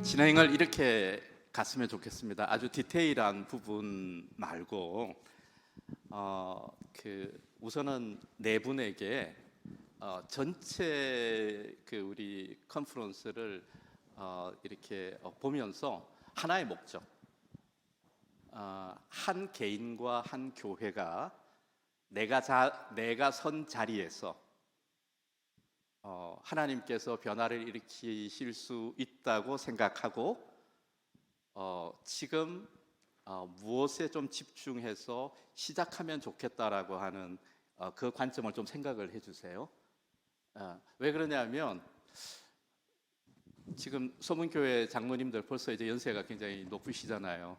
진행을 이렇게 갔으면 좋겠습니다. 아주 디테일한 부분 말고 우선은 네 분에게 전체 우리 컨퍼런스를 이렇게 보면서 하나의 목적, 한 개인과 한 교회가 내가 선 자리에서 하나님께서 변화를 일으키실 수 있다고 생각하고 지금 무엇에 좀 집중해서 시작하면 좋겠다라고 하는 그 관점을 좀 생각을 해주세요. 왜 그러냐면 지금 소문교회 장로님들 벌써 이제 연세가 굉장히 높으시잖아요.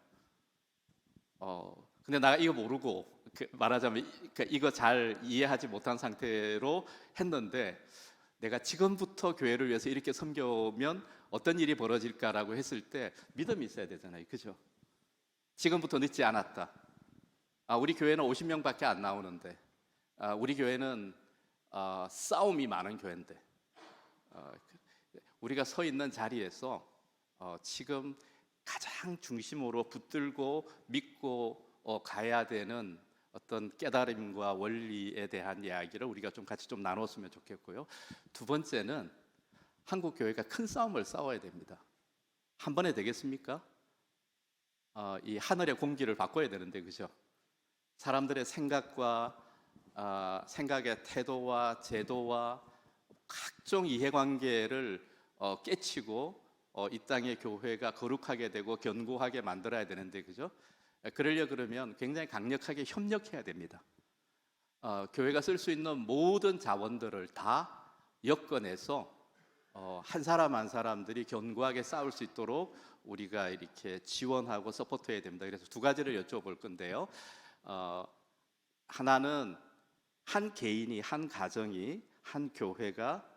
근데 나 이거 모르고 말하자면 이거 잘 이해하지 못한 상태로 했는데 내가 지금부터 교회를 위해서 이렇게 섬겨면 어떤 일이 벌어질까라고 했을 때 믿음이 있어야 되잖아요. 그죠? 지금부터 늦지 않았다. 우리 교회는 50명밖에 안 나오는데 우리 교회는 싸움이 많은 교회인데 우리가 서 있는 자리에서 지금 가장 중심으로 붙들고 믿고 가야 되는 어떤 깨달음과 원리에 대한 이야기를 우리가 좀 같이 좀 나눴으면 좋겠고요. 두 번째는 한국 교회가 큰 싸움을 싸워야 됩니다. 한 번에 되겠습니까? 이 하늘의 공기를 바꿔야 되는데, 그죠? 사람들의 생각과 생각의 태도와 제도와 각종 이해관계를 깨치고 이 땅의 교회가 거룩하게 되고 견고하게 만들어야 되는데, 그죠? 그러려 그러면 굉장히 강력하게 협력해야 됩니다. 교회가 쓸 수 있는 모든 자원들을 다 엮어내서 한 사람 한 사람들이 견고하게 싸울 수 있도록 우리가 이렇게 지원하고 서포트해야 됩니다. 그래서 두 가지를 여쭤볼 건데요. 하나는 한 개인이, 한 가정이, 한 교회가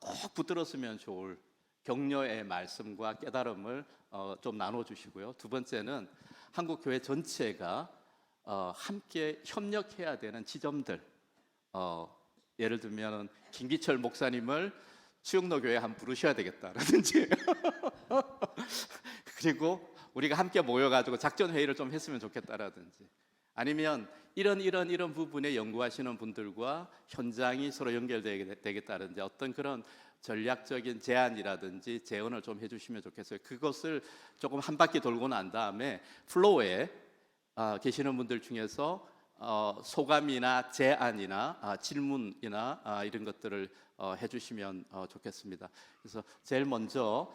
꼭 붙들었으면 좋을 격려의 말씀과 깨달음을 좀 나눠주시고요. 두 번째는 한국 교회 전체가 함께 협력해야 되는 지점들, 예를 들면 김기철 목사님을 수영로 교회에 한번 부르셔야 되겠다라든지 그리고 우리가 함께 모여가지고 작전 회의를 좀 했으면 좋겠다라든지 아니면 이런 부분에 연구하시는 분들과 현장이 서로 연결되겠다든지 어떤 그런 전략적인 제안이라든지 제언을 좀 해주시면 좋겠어요. 그것을 조금 한 바퀴 돌고 난 다음에 플로어에 계시는 분들 중에서 소감이나 제안이나 질문이나 이런 것들을 해주시면 좋겠습니다. 그래서 제일 먼저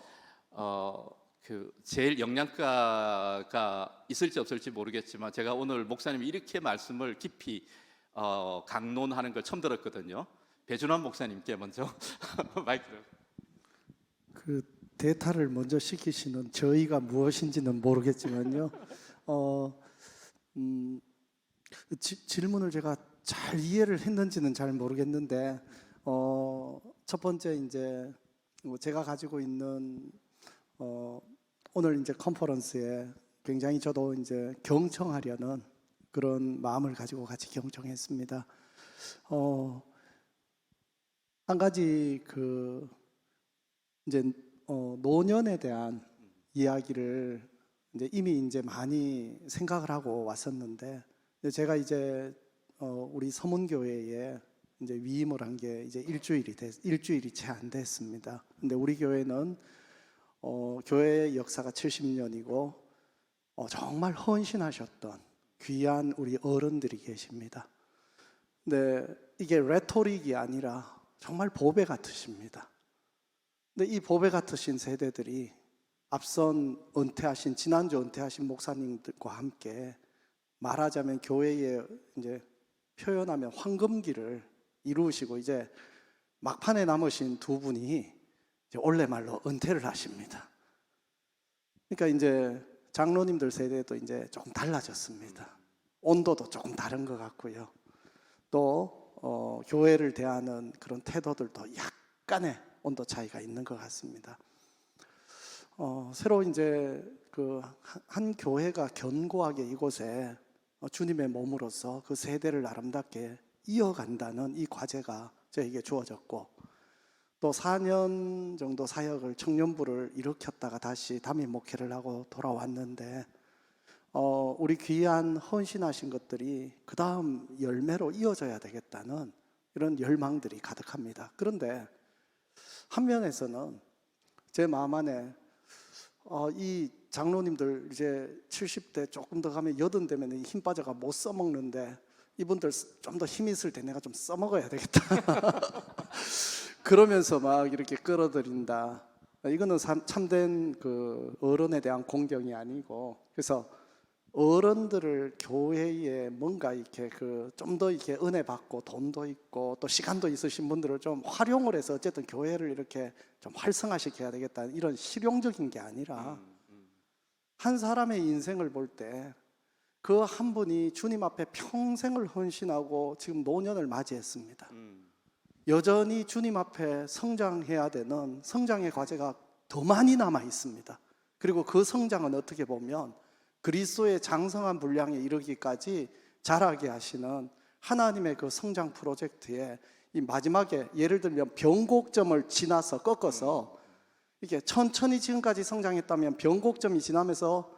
제일 영양가가 있을지 없을지 모르겠지만 제가 오늘 목사님이 이렇게 말씀을 깊이 강론하는 걸 처음 들었거든요. 배준환 목사님께 먼저 마이크를. 그 대타를 먼저 시키시는 저희가 무엇인지는 모르겠지만요. 질문을 제가 잘 이해를 했는지는 잘 모르겠는데 첫 번째 이제 제가 가지고 있는 오늘 이제 컨퍼런스에 굉장히 저도 이제 경청하려는 그런 마음을 가지고 같이 경청했습니다. 한 가지 이제 노년에 대한 이야기를 이제 이미 이제 많이 생각을 하고 왔었는데 제가 이제 우리 서문교회에 이제 위임을 한 게 이제 일주일이 채 안 됐습니다. 근데 우리 교회는 교회 역사가 70년이고 정말 헌신하셨던 귀한 우리 어른들이 계십니다. 근데 이게 레토릭이 아니라 정말 보배 같으십니다. 근데 이 보배 같으신 세대들이 앞선 지난주 은퇴하신 목사님들과 함께 말하자면 교회에 이제 표현하면 황금기를 이루시고 이제 막판에 남으신 두 분이 이제 원래 말로 은퇴를 하십니다. 그러니까 이제 장로님들 세대도 이제 조금 달라졌습니다. 온도도 조금 다른 것 같고요. 또 교회를 대하는 그런 태도들도 약간의 온도 차이가 있는 것 같습니다. 새로 이제 한 교회가 견고하게 이곳에 주님의 몸으로서 그 세대를 아름답게 이어간다는 이 과제가 저에게 주어졌고 또 4년 정도 사역을 청년부를 일으켰다가 다시 담임 목회를 하고 돌아왔는데 우리 귀한 헌신하신 것들이 그 다음 열매로 이어져야 되겠다는 이런 열망들이 가득합니다. 그런데 한 면에서는 제 마음 안에 이 장로님들 이제 70대 조금 더 가면 80 되면 힘 빠져가 못 써먹는데 이분들 좀 더 힘 있을 때 내가 좀 써먹어야 되겠다. 그러면서 막 이렇게 끌어들인다. 이거는 참된 그 어른에 대한 공경이 아니고, 그래서 어른들을 교회에 뭔가 이렇게 그 좀 더 이렇게 은혜 받고 돈도 있고 또 시간도 있으신 분들을 좀 활용을 해서 어쨌든 교회를 이렇게 좀 활성화시켜야 되겠다, 이런 실용적인 게 아니라 한 사람의 인생을 볼 때 그 한 분이 주님 앞에 평생을 헌신하고 지금 노년을 맞이했습니다. 여전히 주님 앞에 성장해야 되는 성장의 과제가 더 많이 남아 있습니다. 그리고 그 성장은 어떻게 보면 그리스도의 장성한 분량에 이르기까지 자라게 하시는 하나님의 그 성장 프로젝트에 이 마지막에 예를 들면 변곡점을 지나서 꺾어서 이게 천천히 지금까지 성장했다면 변곡점이 지나면서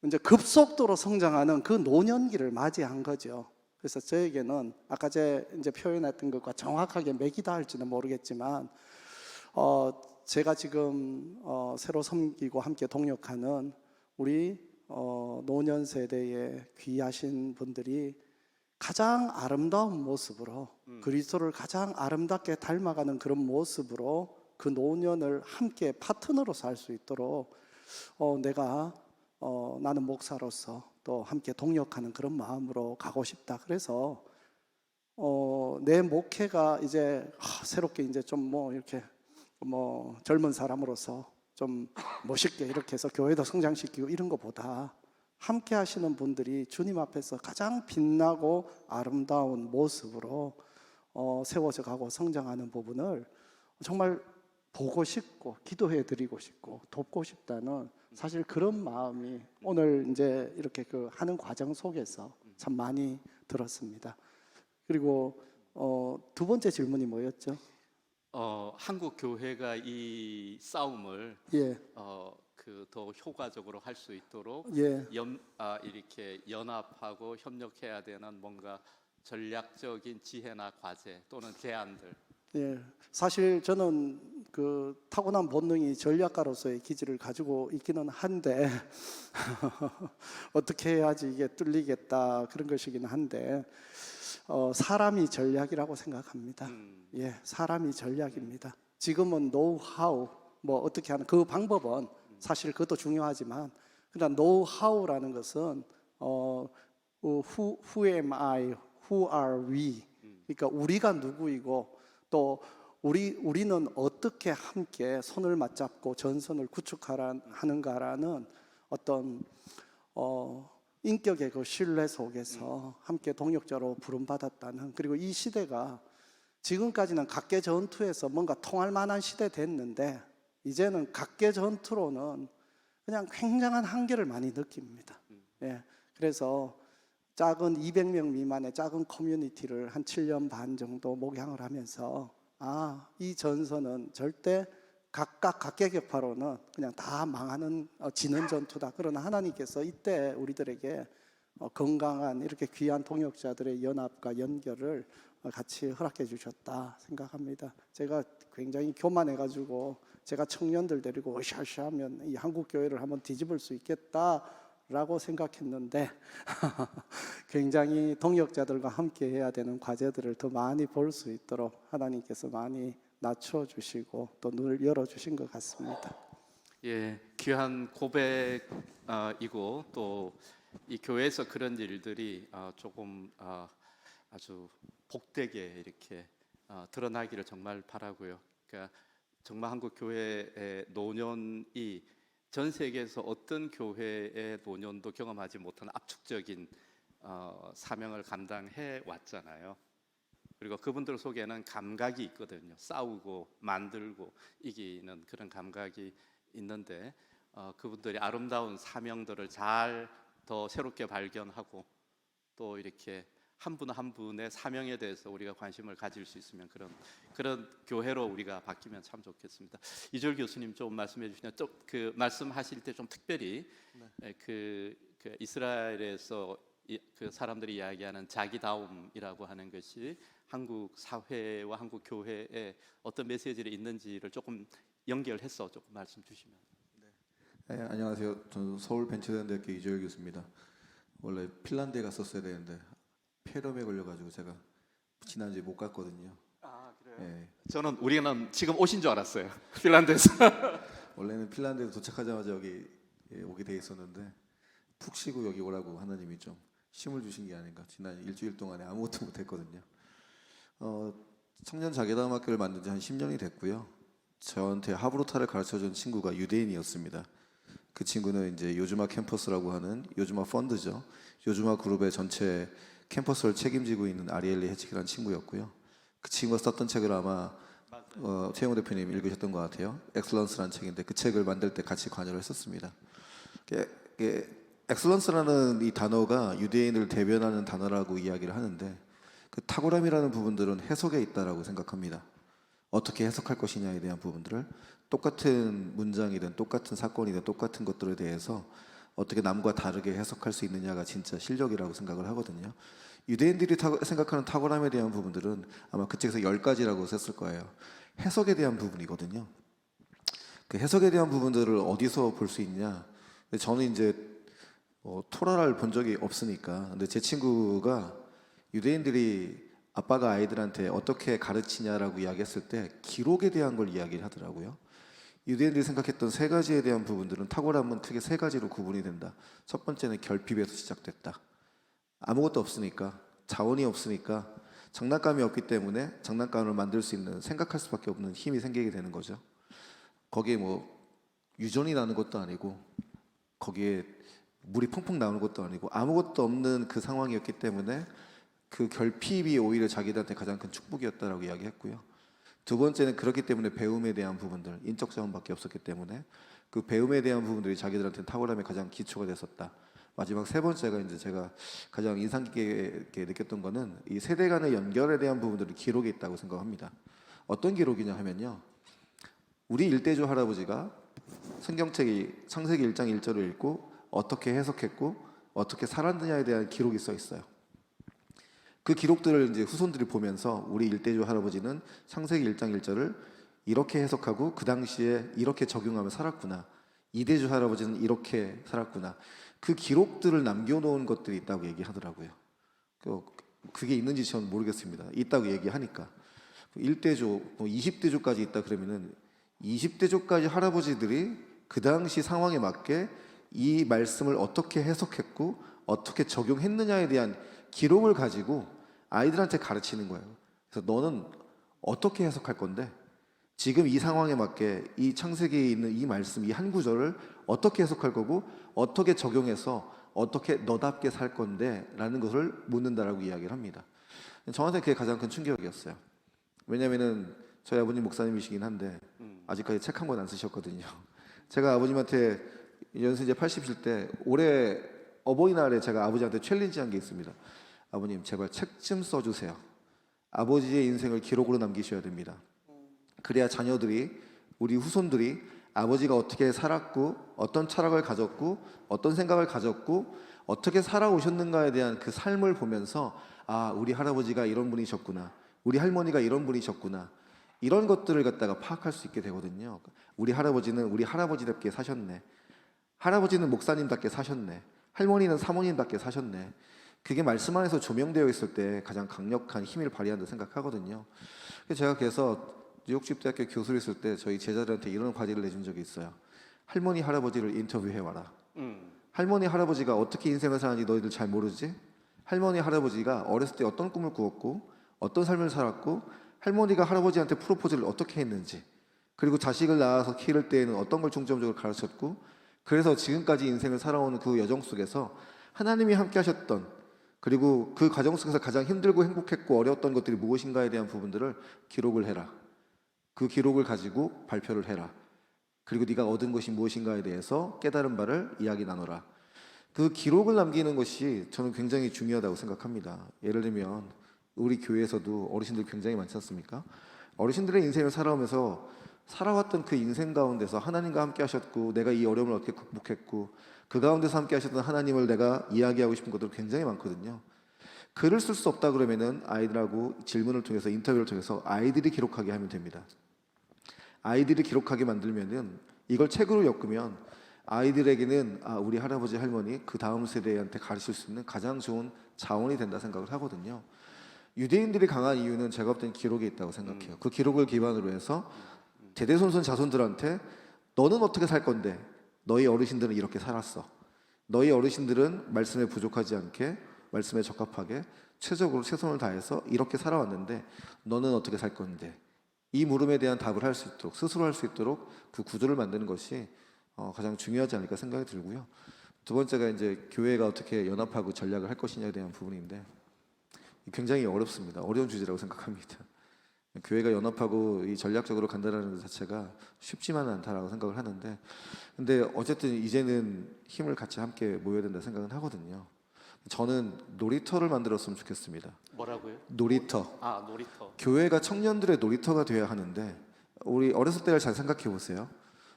이제 급속도로 성장하는 그 노년기를 맞이한 거죠. 그래서 저에게는 아까 이제 표현했던 것과 정확하게 맥이 닿을지는 모르겠지만 제가 지금 새로 섬기고 함께 동역하는 우리 노년 세대의 귀하신 분들이 가장 아름다운 모습으로 그리스도를 가장 아름답게 닮아가는 그런 모습으로 그 노년을 함께 파트너로서 할 수 있도록 내가 나는 목사로서 또 함께 동역하는 그런 마음으로 가고 싶다. 그래서 내 목회가 이제 새롭게 이제 좀 뭐 이렇게 뭐 젊은 사람으로서 좀 멋있게 이렇게 해서 교회도 성장시키고 이런 것보다 함께 하시는 분들이 주님 앞에서 가장 빛나고 아름다운 모습으로 세워져 가고 성장하는 부분을 정말 보고 싶고 기도해 드리고 싶고 돕고 싶다는 사실 그런 마음이 오늘 이제 이렇게 그 하는 과정 속에서 참 많이 들었습니다. 그리고 두 번째 질문이 뭐였죠? 한국 교회가 이 싸움을 예, 그 더 효과적으로 할 수 있도록 예. 이렇게 연합하고 협력해야 되는 뭔가 전략적인 지혜나 과제 또는 대안들. 예, 사실 저는 그 타고난 본능이 전략가로서의 기질을 가지고 있기는 한데 어떻게 해야지 이게 뚫리겠다 그런 것이긴 한데 사람이 전략이라고 생각합니다. 예, 사람이 전략입니다. 지금은 노하우 뭐 어떻게 하는 그 방법은 사실 그것도 중요하지만 그냥 노하우라는 것은 who am I, who are we, 그러니까 우리가 누구이고 또 우리는 어떻게 함께 손을 맞잡고 전선을 구축하는가라는 어떤 인격의 그 신뢰 속에서 함께 동역자로 부름받았다는, 그리고 이 시대가 지금까지는 각계 전투에서 뭔가 통할 만한 시대 됐는데 이제는 각계 전투로는 그냥 굉장한 한계를 많이 느낍니다. 예, 그래서 작은 200명 미만의 작은 커뮤니티를 한 7년 반 정도 목양을 하면서 이 전선은 절대 각각 각계격파로는 그냥 다 망하는 지는 전투다. 그러나 하나님께서 이때 우리들에게 건강한 이렇게 귀한 동역자들의 연합과 연결을 같이 허락해 주셨다 생각합니다. 제가 굉장히 교만해가지고 제가 청년들 데리고 으쌰으쌰 하면 이 한국 교회를 한번 뒤집을 수 있겠다라고 생각했는데 굉장히 동역자들과 함께 해야 되는 과제들을 더 많이 볼 수 있도록 하나님께서 많이 낮춰주시고 또 눈을 열어주신 것 같습니다. 예, 귀한 고백이고 또 이 교회에서 그런 일들이 조금 아주 복되게 이렇게 드러나기를 정말 바라고요. 그러니까 정말 한국 교회의 노년이 전 세계에서 어떤 교회의 노년도 경험하지 못한 압축적인 사명을 감당해 왔잖아요. 그리고 그분들 속에는 감각이 있거든요. 싸우고 만들고 이기는 그런 감각이 있는데 그분들이 아름다운 사명들을 잘 더 새롭게 발견하고 또 이렇게 한 분 한 분의 사명에 대해서 우리가 관심을 가질 수 있으면 그런 교회로 우리가 바뀌면 참 좋겠습니다. 이절 교수님 좀 말씀해 주시면 좀 그 말씀하실 때 좀 특별히 그 이스라엘에서 그 사람들이 이야기하는 자기다움이라고 하는 것이 한국 사회와 한국 교회에 어떤 메시지를 있는지를 조금 연결해서 조금 말씀 주시면. 네, 안녕하세요. 저는 서울 벤처대학교 이joel 교수입니다. 원래 핀란드에 갔었어야 되는데 폐렴에 걸려가지고 제가 지난주에 못 갔거든요. 아 그래요? 예, 우리는 지금 오신 줄 알았어요. 핀란드에서. 원래는 핀란드에 도착하자마자 여기 오게 돼 있었는데 푹 쉬고 여기 오라고 하나님이 좀 힘을 주신 게 아닌가. 지난 일주일 동안에 아무것도 못했거든요. 청년 자기다움학교를 만든 지 한 10년이 됐고요. 저한테 하브로타를 가르쳐준 친구가 유대인이었습니다. 그 친구는 이제 요즈마 캠퍼스라고 하는 요즈마 펀드죠. 요즈마 그룹의 전체 캠퍼스를 책임지고 있는 아리엘리 해치기라는 친구였고요. 그 친구가 썼던 책을 아마 최영호 대표님 읽으셨던 것 같아요. 엑셀런스라는 책인데 그 책을 만들 때 같이 관여를 했었습니다. 엑셀런스라는 이 단어가 유대인을 대변하는 단어라고 이야기를 하는데 그 탁월함이라는 부분들은 해석에 있다라고 생각합니다. 어떻게 해석할 것이냐에 대한 부분들을 똑같은 문장이든 똑같은 사건이든 똑같은 것들에 대해서 어떻게 남과 다르게 해석할 수 있느냐가 진짜 실력이라고 생각을 하거든요. 유대인들이 생각하는 탁월함에 대한 부분들은 아마 그 책에서 10가지라고 썼을 거예요. 해석에 대한 부분이거든요. 그 해석에 대한 부분들을 어디서 볼 수 있냐? 저는 이제 토라를 본 적이 없으니까. 근데 제 친구가 유대인들이 아빠가 아이들한테 어떻게 가르치냐라고 이야기했을 때 기록에 대한 걸 이야기를 하더라고요. 유대인들이 생각했던 3가지에 대한 부분들은 탁월함은 크게 3가지로 구분이 된다. 첫 번째는 결핍에서 시작됐다. 아무것도 없으니까, 자원이 없으니까, 장난감이 없기 때문에 장난감을 만들 수 있는, 생각할 수밖에 없는 힘이 생기게 되는 거죠. 거기에 뭐 유전이 나는 것도 아니고 거기에 물이 펑펑 나오는 것도 아니고 아무것도 없는 그 상황이었기 때문에 그 결핍이 오히려 자기들한테 가장 큰 축복이었다라고 이야기했고요. 두 번째는 그렇기 때문에 배움에 대한 부분들, 인적 자원밖에 없었기 때문에 그 배움에 대한 부분들이 자기들한테 탁월함의 가장 기초가 됐었다. 마지막 3번째가 이제 제가 가장 인상 깊게 느꼈던 거는 이 세대 간의 연결에 대한 부분들이 기록에 있다고 생각합니다. 어떤 기록이냐 하면요. 우리 일대조 할아버지가 성경책이 창세기 1장 1절을 읽고 어떻게 해석했고 어떻게 살았느냐에 대한 기록이 써 있어요. 그 기록들을 이제 후손들이 보면서 우리 일대조 할아버지는 창세기 1장 1절을 이렇게 해석하고 그 당시에 이렇게 적용하며 살았구나. 이대조 할아버지는 이렇게 살았구나. 그 기록들을 남겨놓은 것들이 있다고 얘기하더라고요. 그게 있는지 저는 모르겠습니다. 있다고 얘기하니까 1대조, 20대조까지 있다 그러면은 20대조까지 할아버지들이 그 당시 상황에 맞게 이 말씀을 어떻게 해석했고 어떻게 적용했느냐에 대한 기록을 가지고 아이들한테 가르치는 거예요. 그래서 너는 어떻게 해석할 건데 지금 이 상황에 맞게 이 창세기에 있는 이 말씀, 이 한 구절을 어떻게 해석할 거고 어떻게 적용해서 어떻게 너답게 살 건데 라는 것을 묻는다라고 이야기를 합니다. 저한테 그게 가장 큰 충격이었어요. 왜냐면은 저희 아버님 목사님이시긴 한데 아직까지 책 한 권 안 쓰셨거든요. 제가 아버님한테 연세 이제 80일 때 올해 어버이날에 제가 아버지한테 챌린지한 게 있습니다. 아버님 제발 책 좀 써주세요. 아버지의 인생을 기록으로 남기셔야 됩니다. 그래야 자녀들이 우리 후손들이 아버지가 어떻게 살았고 어떤 철학을 가졌고 어떤 생각을 가졌고 어떻게 살아오셨는가에 대한 그 삶을 보면서 아 우리 할아버지가 이런 분이셨구나 우리 할머니가 이런 분이셨구나 이런 것들을 갖다가 파악할 수 있게 되거든요. 우리 할아버지는 우리 할아버지답게 사셨네. 할아버지는 목사님답게 사셨네. 할머니는 사모님답게 사셨네. 그게 말씀 안에서 조명되어 있을 때 가장 강력한 힘을 발휘한다고 생각하거든요. 제가 그래서 뉴욕주립대학교 교수를 있을 때 저희 제자들한테 이런 과제를 내준 적이 있어요. 할머니 할아버지를 인터뷰해와라. 할머니 할아버지가 어떻게 인생을 사는지 너희들 잘 모르지? 할머니 할아버지가 어렸을 때 어떤 꿈을 꾸었고 어떤 삶을 살았고 할머니가 할아버지한테 프로포즈를 어떻게 했는지 그리고 자식을 낳아서 키울 때에는 어떤 걸 중점적으로 가르쳤고 그래서 지금까지 인생을 살아오는 그 여정 속에서 하나님이 함께 하셨던 그리고 그 과정 속에서 가장 힘들고 행복했고 어려웠던 것들이 무엇인가에 대한 부분들을 기록을 해라. 그 기록을 가지고 발표를 해라. 그리고 네가 얻은 것이 무엇인가에 대해서 깨달은 바를 이야기 나눠라. 그 기록을 남기는 것이 저는 굉장히 중요하다고 생각합니다. 예를 들면 우리 교회에서도 어르신들 굉장히 많지 않습니까? 어르신들의 인생을 살아오면서 살아왔던 그 인생 가운데서 하나님과 함께 하셨고 내가 이 어려움을 어떻게 극복했고 그 가운데서 함께 하셨던 하나님을 내가 이야기하고 싶은 것들 굉장히 많거든요. 글을 쓸 수 없다 그러면은 아이들하고 질문을 통해서 인터뷰를 통해서 아이들이 기록하게 하면 됩니다. 아이들이 기록하게 만들면은 이걸 책으로 엮으면 아이들에게는 우리 할아버지 할머니 그 다음 세대한테 가르칠 수 있는 가장 좋은 자원이 된다 생각을 하거든요. 유대인들이 강한 이유는 제가 볼 때는 기록에 있다고 생각해요. 그 기록을 기반으로 해서 대대손손 자손들한테 너는 어떻게 살 건데 너희 어르신들은 이렇게 살았어. 너희 어르신들은 말씀에 부족하지 않게 말씀에 적합하게 최적으로 최선을 다해서 이렇게 살아왔는데 너는 어떻게 살 건데 이 물음에 대한 답을 할 수 있도록 스스로 할 수 있도록 그 구조를 만드는 것이 가장 중요하지 않을까 생각이 들고요. 두 번째가 이제 교회가 어떻게 연합하고 전략을 할 것이냐에 대한 부분인데 굉장히 어렵습니다. 어려운 주제라고 생각합니다. 교회가 연합하고 이 전략적으로 간다는 것 자체가 쉽지만은 않다라고 생각을 하는데 근데 어쨌든 이제는 힘을 같이 함께 모여야 된다 생각은 하거든요. 저는 놀이터를 만들었으면 좋겠습니다. 뭐라고요? 놀이터. 아, 놀이터. 교회가 청년들의 놀이터가 되어야 하는데 우리 어렸을 때를 잘 생각해 보세요.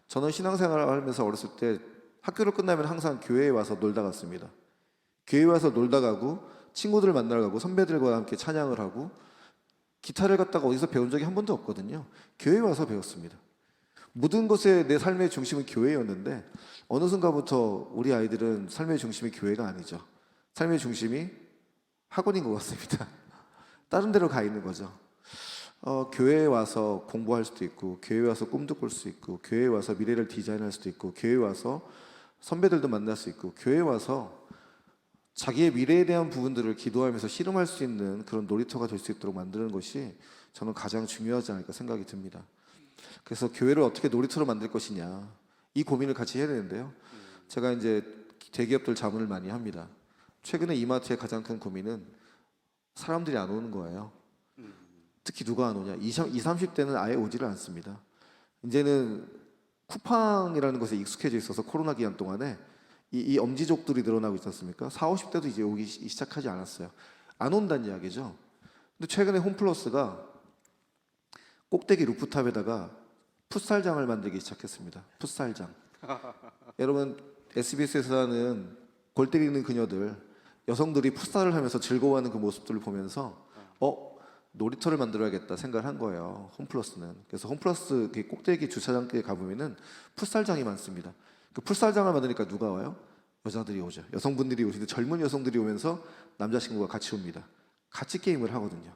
저는 신앙생활을 하면서 어렸을 때 학교를 끝나면 항상 교회에 와서 놀다 갔습니다. 교회에 와서 놀다 가고 친구들을 만나러 가고 선배들과 함께 찬양을 하고 기타를 갖다가 어디서 배운 적이 한 번도 없거든요. 교회에 와서 배웠습니다. 모든 것에 내 삶의 중심은 교회였는데 어느 순간부터 우리 아이들은 삶의 중심이 교회가 아니죠. 삶의 중심이 학원인 것 같습니다. 다른 데로 가 있는 거죠. 교회에 와서 공부할 수도 있고 교회에 와서 꿈도 꿀 수 있고 교회에 와서 미래를 디자인할 수도 있고 교회에 와서 선배들도 만날 수 있고 교회에 와서 자기의 미래에 대한 부분들을 기도하면서 씨름할 수 있는 그런 놀이터가 될 수 있도록 만드는 것이 저는 가장 중요하지 않을까 생각이 듭니다. 그래서 교회를 어떻게 놀이터로 만들 것이냐 이 고민을 같이 해야 되는데요. 제가 이제 대기업들 자문을 많이 합니다. 최근에 이마트의 가장 큰 고민은 사람들이 안 오는 거예요. 특히 누가 안 오냐? 20, 30대는 아예 오지를 않습니다. 이제는 쿠팡이라는 것에 익숙해져 있어서 코로나 기간 동안에 이 엄지족들이 늘어나고 있지 않습니까? 40, 50대도 이제 오기 시작하지 않았어요. 안 온다는 이야기죠. 근데 최근에 홈플러스가 꼭대기 루프탑에다가 풋살장을 만들기 시작했습니다. 풋살장. 여러분 SBS에서 하는 골 때리는 그녀들 여성들이 풋살을 하면서 즐거워하는 그 모습들을 보면서 놀이터를 만들어야겠다 생각을 한 거예요. 홈플러스는. 그래서 홈플러스 그 꼭대기 주차장에 가보면은 풋살장이 많습니다. 그 풋살장을 만드니까 누가 와요? 여자들이 오죠. 여성분들이 오시는데 젊은 여성들이 오면서 남자 친구가 같이 옵니다. 같이 게임을 하거든요.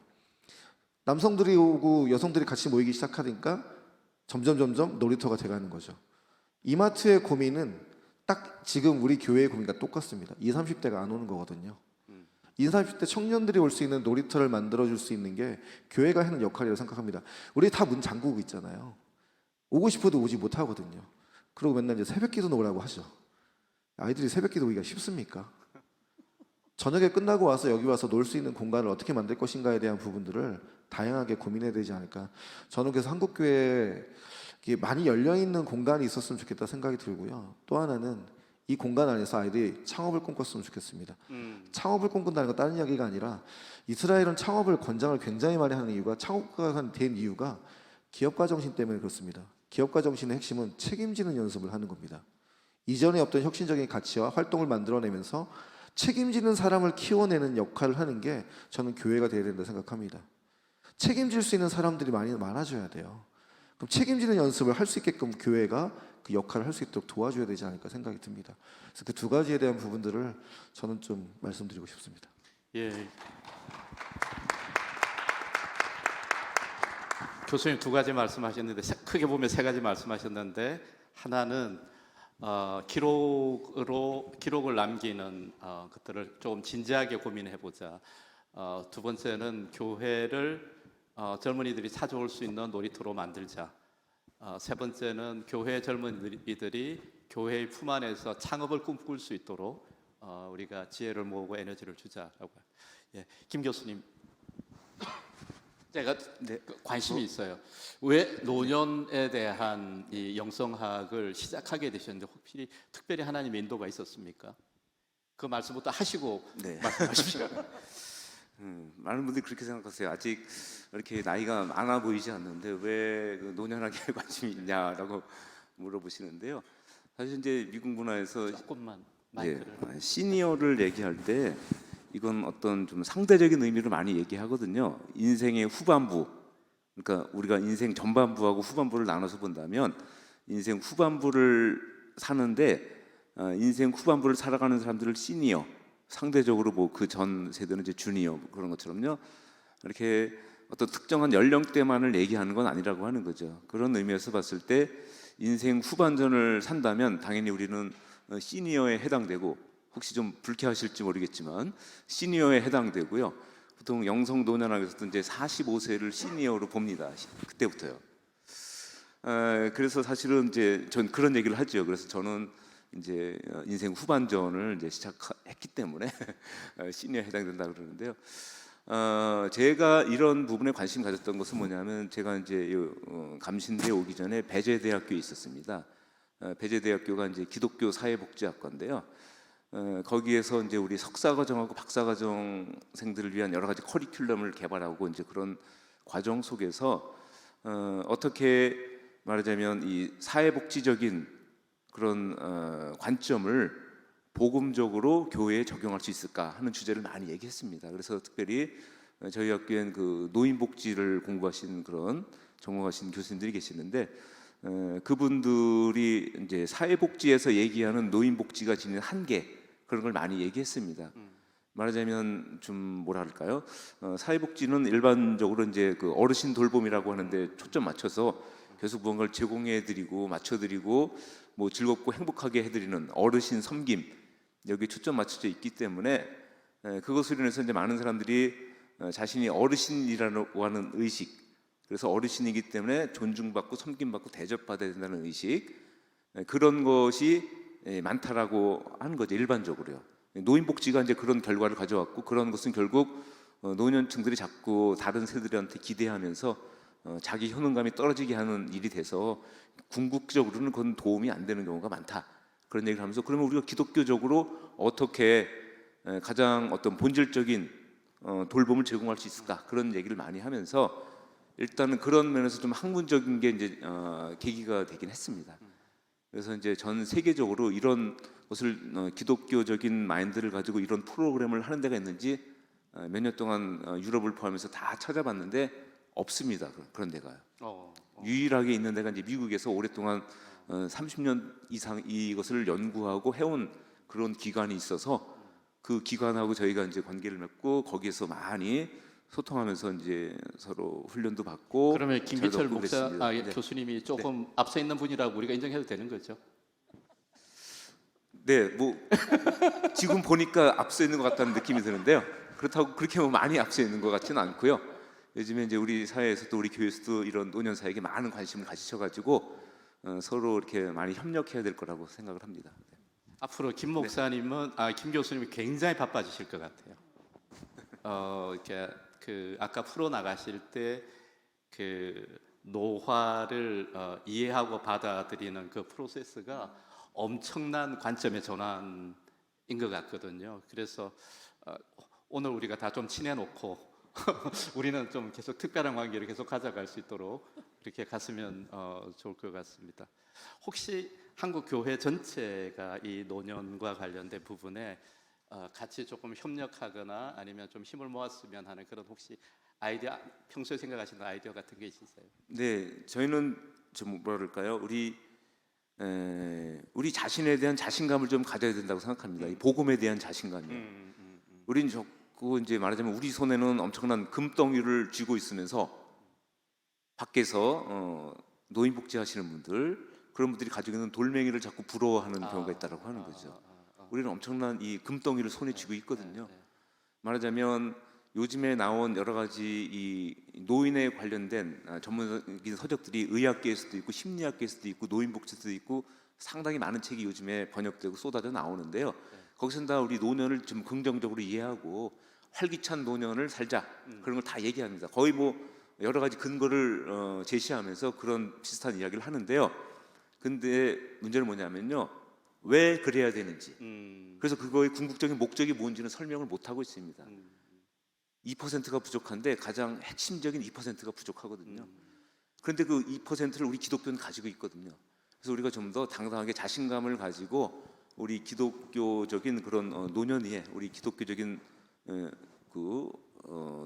남성들이 오고 여성들이 같이 모이기 시작하니까 점점 놀이터가 돼가는 거죠. 이마트의 고민은 딱 지금 우리 교회의 고민과 똑같습니다. 20, 30대가 안 오는 거거든요. 20, 30대 청년들이 올 수 있는 놀이터를 만들어줄 수 있는 게 교회가 하는 역할이라고 생각합니다. 우리 다 문 잠그고 있잖아요. 오고 싶어도 오지 못하거든요. 그리고 맨날 이제 새벽기도 오라고 하죠. 아이들이 새벽기도 오기가 쉽습니까? 저녁에 끝나고 와서 여기 와서 놀 수 있는 공간을 어떻게 만들 것인가에 대한 부분들을 다양하게 고민해야 되지 않을까. 저는 그래서 한국교회에 많이 열려있는 공간이 있었으면 좋겠다 생각이 들고요. 또 하나는 이 공간 안에서 아이들이 창업을 꿈꿨으면 좋겠습니다. 창업을 꿈꾼다는 건 다른 이야기가 아니라 이스라엘은 창업을 권장을 굉장히 많이 하는 이유가 창업가가 된 이유가 기업가 정신 때문에 그렇습니다. 기업가 정신의 핵심은 책임지는 연습을 하는 겁니다. 이전에 없던 혁신적인 가치와 활동을 만들어내면서 책임지는 사람을 키워내는 역할을 하는 게 저는 교회가 돼야 된다 생각합니다. 책임질 수 있는 사람들이 많아져야 돼요. 그럼 책임지는 연습을 할 수 있게끔 교회가 그 역할을 할 수 있도록 도와줘야 되지 않을까 생각이 듭니다. 그래서 그 두 가지에 대한 부분들을 저는 좀 말씀드리고 싶습니다. 예. 교수님 두 가지 말씀하셨는데 크게 보면 세 가지 말씀하셨는데 하나는 기록을 남기는 것들을 조금 진지하게 고민해 보자. 두 번째는 교회를 젊은이들이 찾아올 수 있는 놀이터로 만들자. 세 번째는 교회 젊은이들이 교회의 품 안에서 창업을 꿈꿀 수 있도록 우리가 지혜를 모으고 에너지를 주자라고. 예, 김 교수님, 제가 관심이 있어요. 왜 노년에 대한 이 영성학을 시작하게 되셨는데 혹시 특별히 하나님의 인도가 있었습니까? 그 말씀부터 하시고 네. 말씀하십시오. 많은 분들이 그렇게 생각하세요. 아직 이렇게 나이가 많아 보이지 않는데 왜 그 노년학에 관심이 있냐라고 물어보시는데요. 사실 이제 미국 문화에서 조금만 예, 마이크를. 시니어를 얘기할 때 이건 어떤 좀 상대적인 의미로 많이 얘기하거든요. 인생의 후반부, 그러니까 우리가 인생 전반부하고 후반부를 나눠서 본다면 인생 후반부를 사는데 인생 후반부를 살아가는 사람들을 시니어, 상대적으로 뭐 그 전 세대는 이제 주니어 그런 것처럼요. 이렇게 어떤 특정한 연령대만을 얘기하는 건 아니라고 하는 거죠. 그런 의미에서 봤을 때 인생 후반전을 산다면 당연히 우리는 시니어에 해당되고, 혹시 좀 불쾌하실지 모르겠지만 시니어에 해당되고요. 보통 영성 노년학에서도 이제 45세를 시니어로 봅니다. 그때부터요. 그래서 사실은 이제 전 그런 얘기를 하죠. 그래서 저는 이제 인생 후반전을 이제 시작했기 때문에 시니어에 해당된다 그러는데요. 제가 이런 부분에 관심 가졌던 것은 뭐냐면, 제가 이제 감신대에 오기 전에 배재대학교에 있었습니다. 배재대학교가 이제 기독교 사회복지학과인데요. 거기에서 이제 우리 석사과정하고 박사과정생들을 위한 여러 가지 커리큘럼을 개발하고 이제 그런 과정 속에서 어떻게 말하자면 이 사회복지적인 그런 관점을 복음적으로 교회에 적용할 수 있을까 하는 주제를 많이 얘기했습니다. 그래서 특별히 저희 학교엔 그 노인복지를 공부하신 그런 전공하신 교수님들이 계시는데, 그분들이 이제 사회복지에서 얘기하는 노인복지가 지닌 한계, 그런 걸 많이 얘기했습니다. 말하자면 좀 뭐라 할까요? 사회복지는 일반적으로 이제 그 어르신 돌봄이라고 하는데 초점 맞춰서 계속 무언가를 제공해드리고 맞춰드리고 뭐 즐겁고 행복하게 해드리는 어르신 섬김, 여기 초점 맞춰져 있기 때문에 그것으로 인해서 이제 많은 사람들이 자신이 어르신이라고 하는 의식, 그래서 어르신이기 때문에 존중받고 섬김받고 대접받아야 된다는 의식, 그런 것이 많다라고 하는 거죠, 일반적으로요. 노인복지가 이제 그런 결과를 가져왔고, 그런 것은 결국 노년층들이 자꾸 다른 세대들한테 기대하면서 자기 효능감이 떨어지게 하는 일이 돼서 궁극적으로는 그건 도움이 안 되는 경우가 많다, 그런 얘기를 하면서, 그러면 우리가 기독교적으로 어떻게 가장 어떤 본질적인 돌봄을 제공할 수 있을까, 그런 얘기를 많이 하면서 일단은 그런 면에서 좀 학문적인 게 이제 계기가 되긴 했습니다. 그래서 이제 전 세계적으로 이런 것을 기독교적인 마인드를 가지고 이런 프로그램을 하는 데가 있는지 몇 년 동안 유럽을 포함해서 다 찾아봤는데 없습니다. 그런 데가요. 유일하게 있는 데가 이제 미국에서 오랫동안 30년 이상 이것을 연구하고 해온 그런 기관이 있어서, 그 기관하고 저희가 이제 관계를 맺고 거기에서 많이 소통하면서 이제 서로 훈련도 받고. 그러면 김기철 저도 목사 그랬습니다. 네. 교수님이 조금 앞서 있는 분이라고 우리가 인정해도 되는 거죠? 네, 뭐 지금 보니까 앞서 있는 것 같다는 느낌이 드는데요. 그렇다고 그렇게 뭐 많이 앞서 있는 것 같지는 않고요. 요즘에 이제 우리 사회에서도 우리 교회에서도 이런 노년 사회에 많은 관심을 가지셔가지고 서로 이렇게 많이 협력해야 될 거라고 생각을 합니다. 네. 앞으로 김 목사님은 김 교수님이 굉장히 바빠지실 것 같아요. 이렇게 그 아까 풀어 나가실 때 그 노화를 이해하고 받아들이는 그 프로세스가 엄청난 관점의 전환인 것 같거든요. 그래서 오늘 우리가 다 좀 친해놓고 우리는 좀 계속 특별한 관계를 계속 가져갈 수 있도록 이렇게 갔으면 좋을 것 같습니다. 혹시 한국 교회 전체가 이 노년과 관련된 부분에 같이 조금 협력하거나 아니면 좀 힘을 모았으면 하는 그런 혹시 아이디어, 평소에 생각하시는 아이디어 같은 게 있으세요? 네, 저희는 좀 뭐라 그럴까요? 우리 자신에 대한 자신감을 좀 가져야 된다고 생각합니다. 이 복음에 대한 자신감이요. 우린 자꾸 이제 말하자면 우리 손에는 엄청난 금덩이를 쥐고 있으면서 밖에서 노인복지 하시는 분들, 그런 분들이 가지고 있는 돌멩이를 자꾸 부러워하는 경우가 있다라고 하는 거죠. 우리는 엄청난 이 금덩이를 손에 쥐고 있거든요. 말하자면 요즘에 나온 여러 가지 이 노인에 관련된 전문적인 서적들이 의학계에서도 있고 심리학계에서도 있고 노인복지에서도 있고 상당히 많은 책이 요즘에 번역되고 쏟아져 나오는데요. 거기서는 다 우리 노년을 좀 긍정적으로 이해하고 활기찬 노년을 살자, 그런 걸 다 얘기합니다. 거의 뭐 여러 가지 근거를 제시하면서 그런 비슷한 이야기를 하는데요. 근데 문제는 뭐냐면요, 왜 그래야 되는지. 음, 그래서 그거의 궁극적인 목적이 뭔지는 설명을 못 하고 있습니다. 2%가 부족한데 가장 핵심적인 2%가 부족하거든요. 그런데 그 2%를 우리 기독교는 가지고 있거든요. 그래서 우리가 좀 더 당당하게 자신감을 가지고 우리 기독교적인 그런 노년위에 우리 기독교적인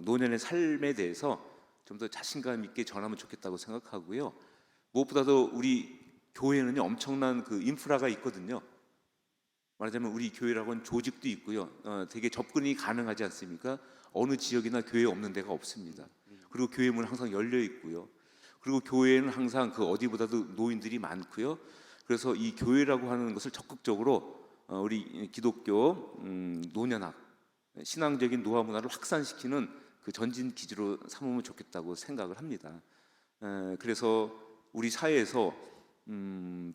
노년의 삶에 대해서 좀 더 자신감 있게 전하면 좋겠다고 생각하고요. 무엇보다도 우리 교회는요 엄청난 그 인프라가 있거든요. 말하자면 우리 교회라고는 조직도 있고요. 되게 접근이 가능하지 않습니까? 어느 지역이나 교회 없는 데가 없습니다. 그리고 교회 문은 항상 열려 있고요. 그리고 교회는 항상 그 어디보다도 노인들이 많고요. 그래서 이 교회라고 하는 것을 적극적으로 우리 기독교 노년학 신앙적인 노화 문화를 확산시키는 그 전진 기지로 삼으면 좋겠다고 생각을 합니다. 그래서 우리 사회에서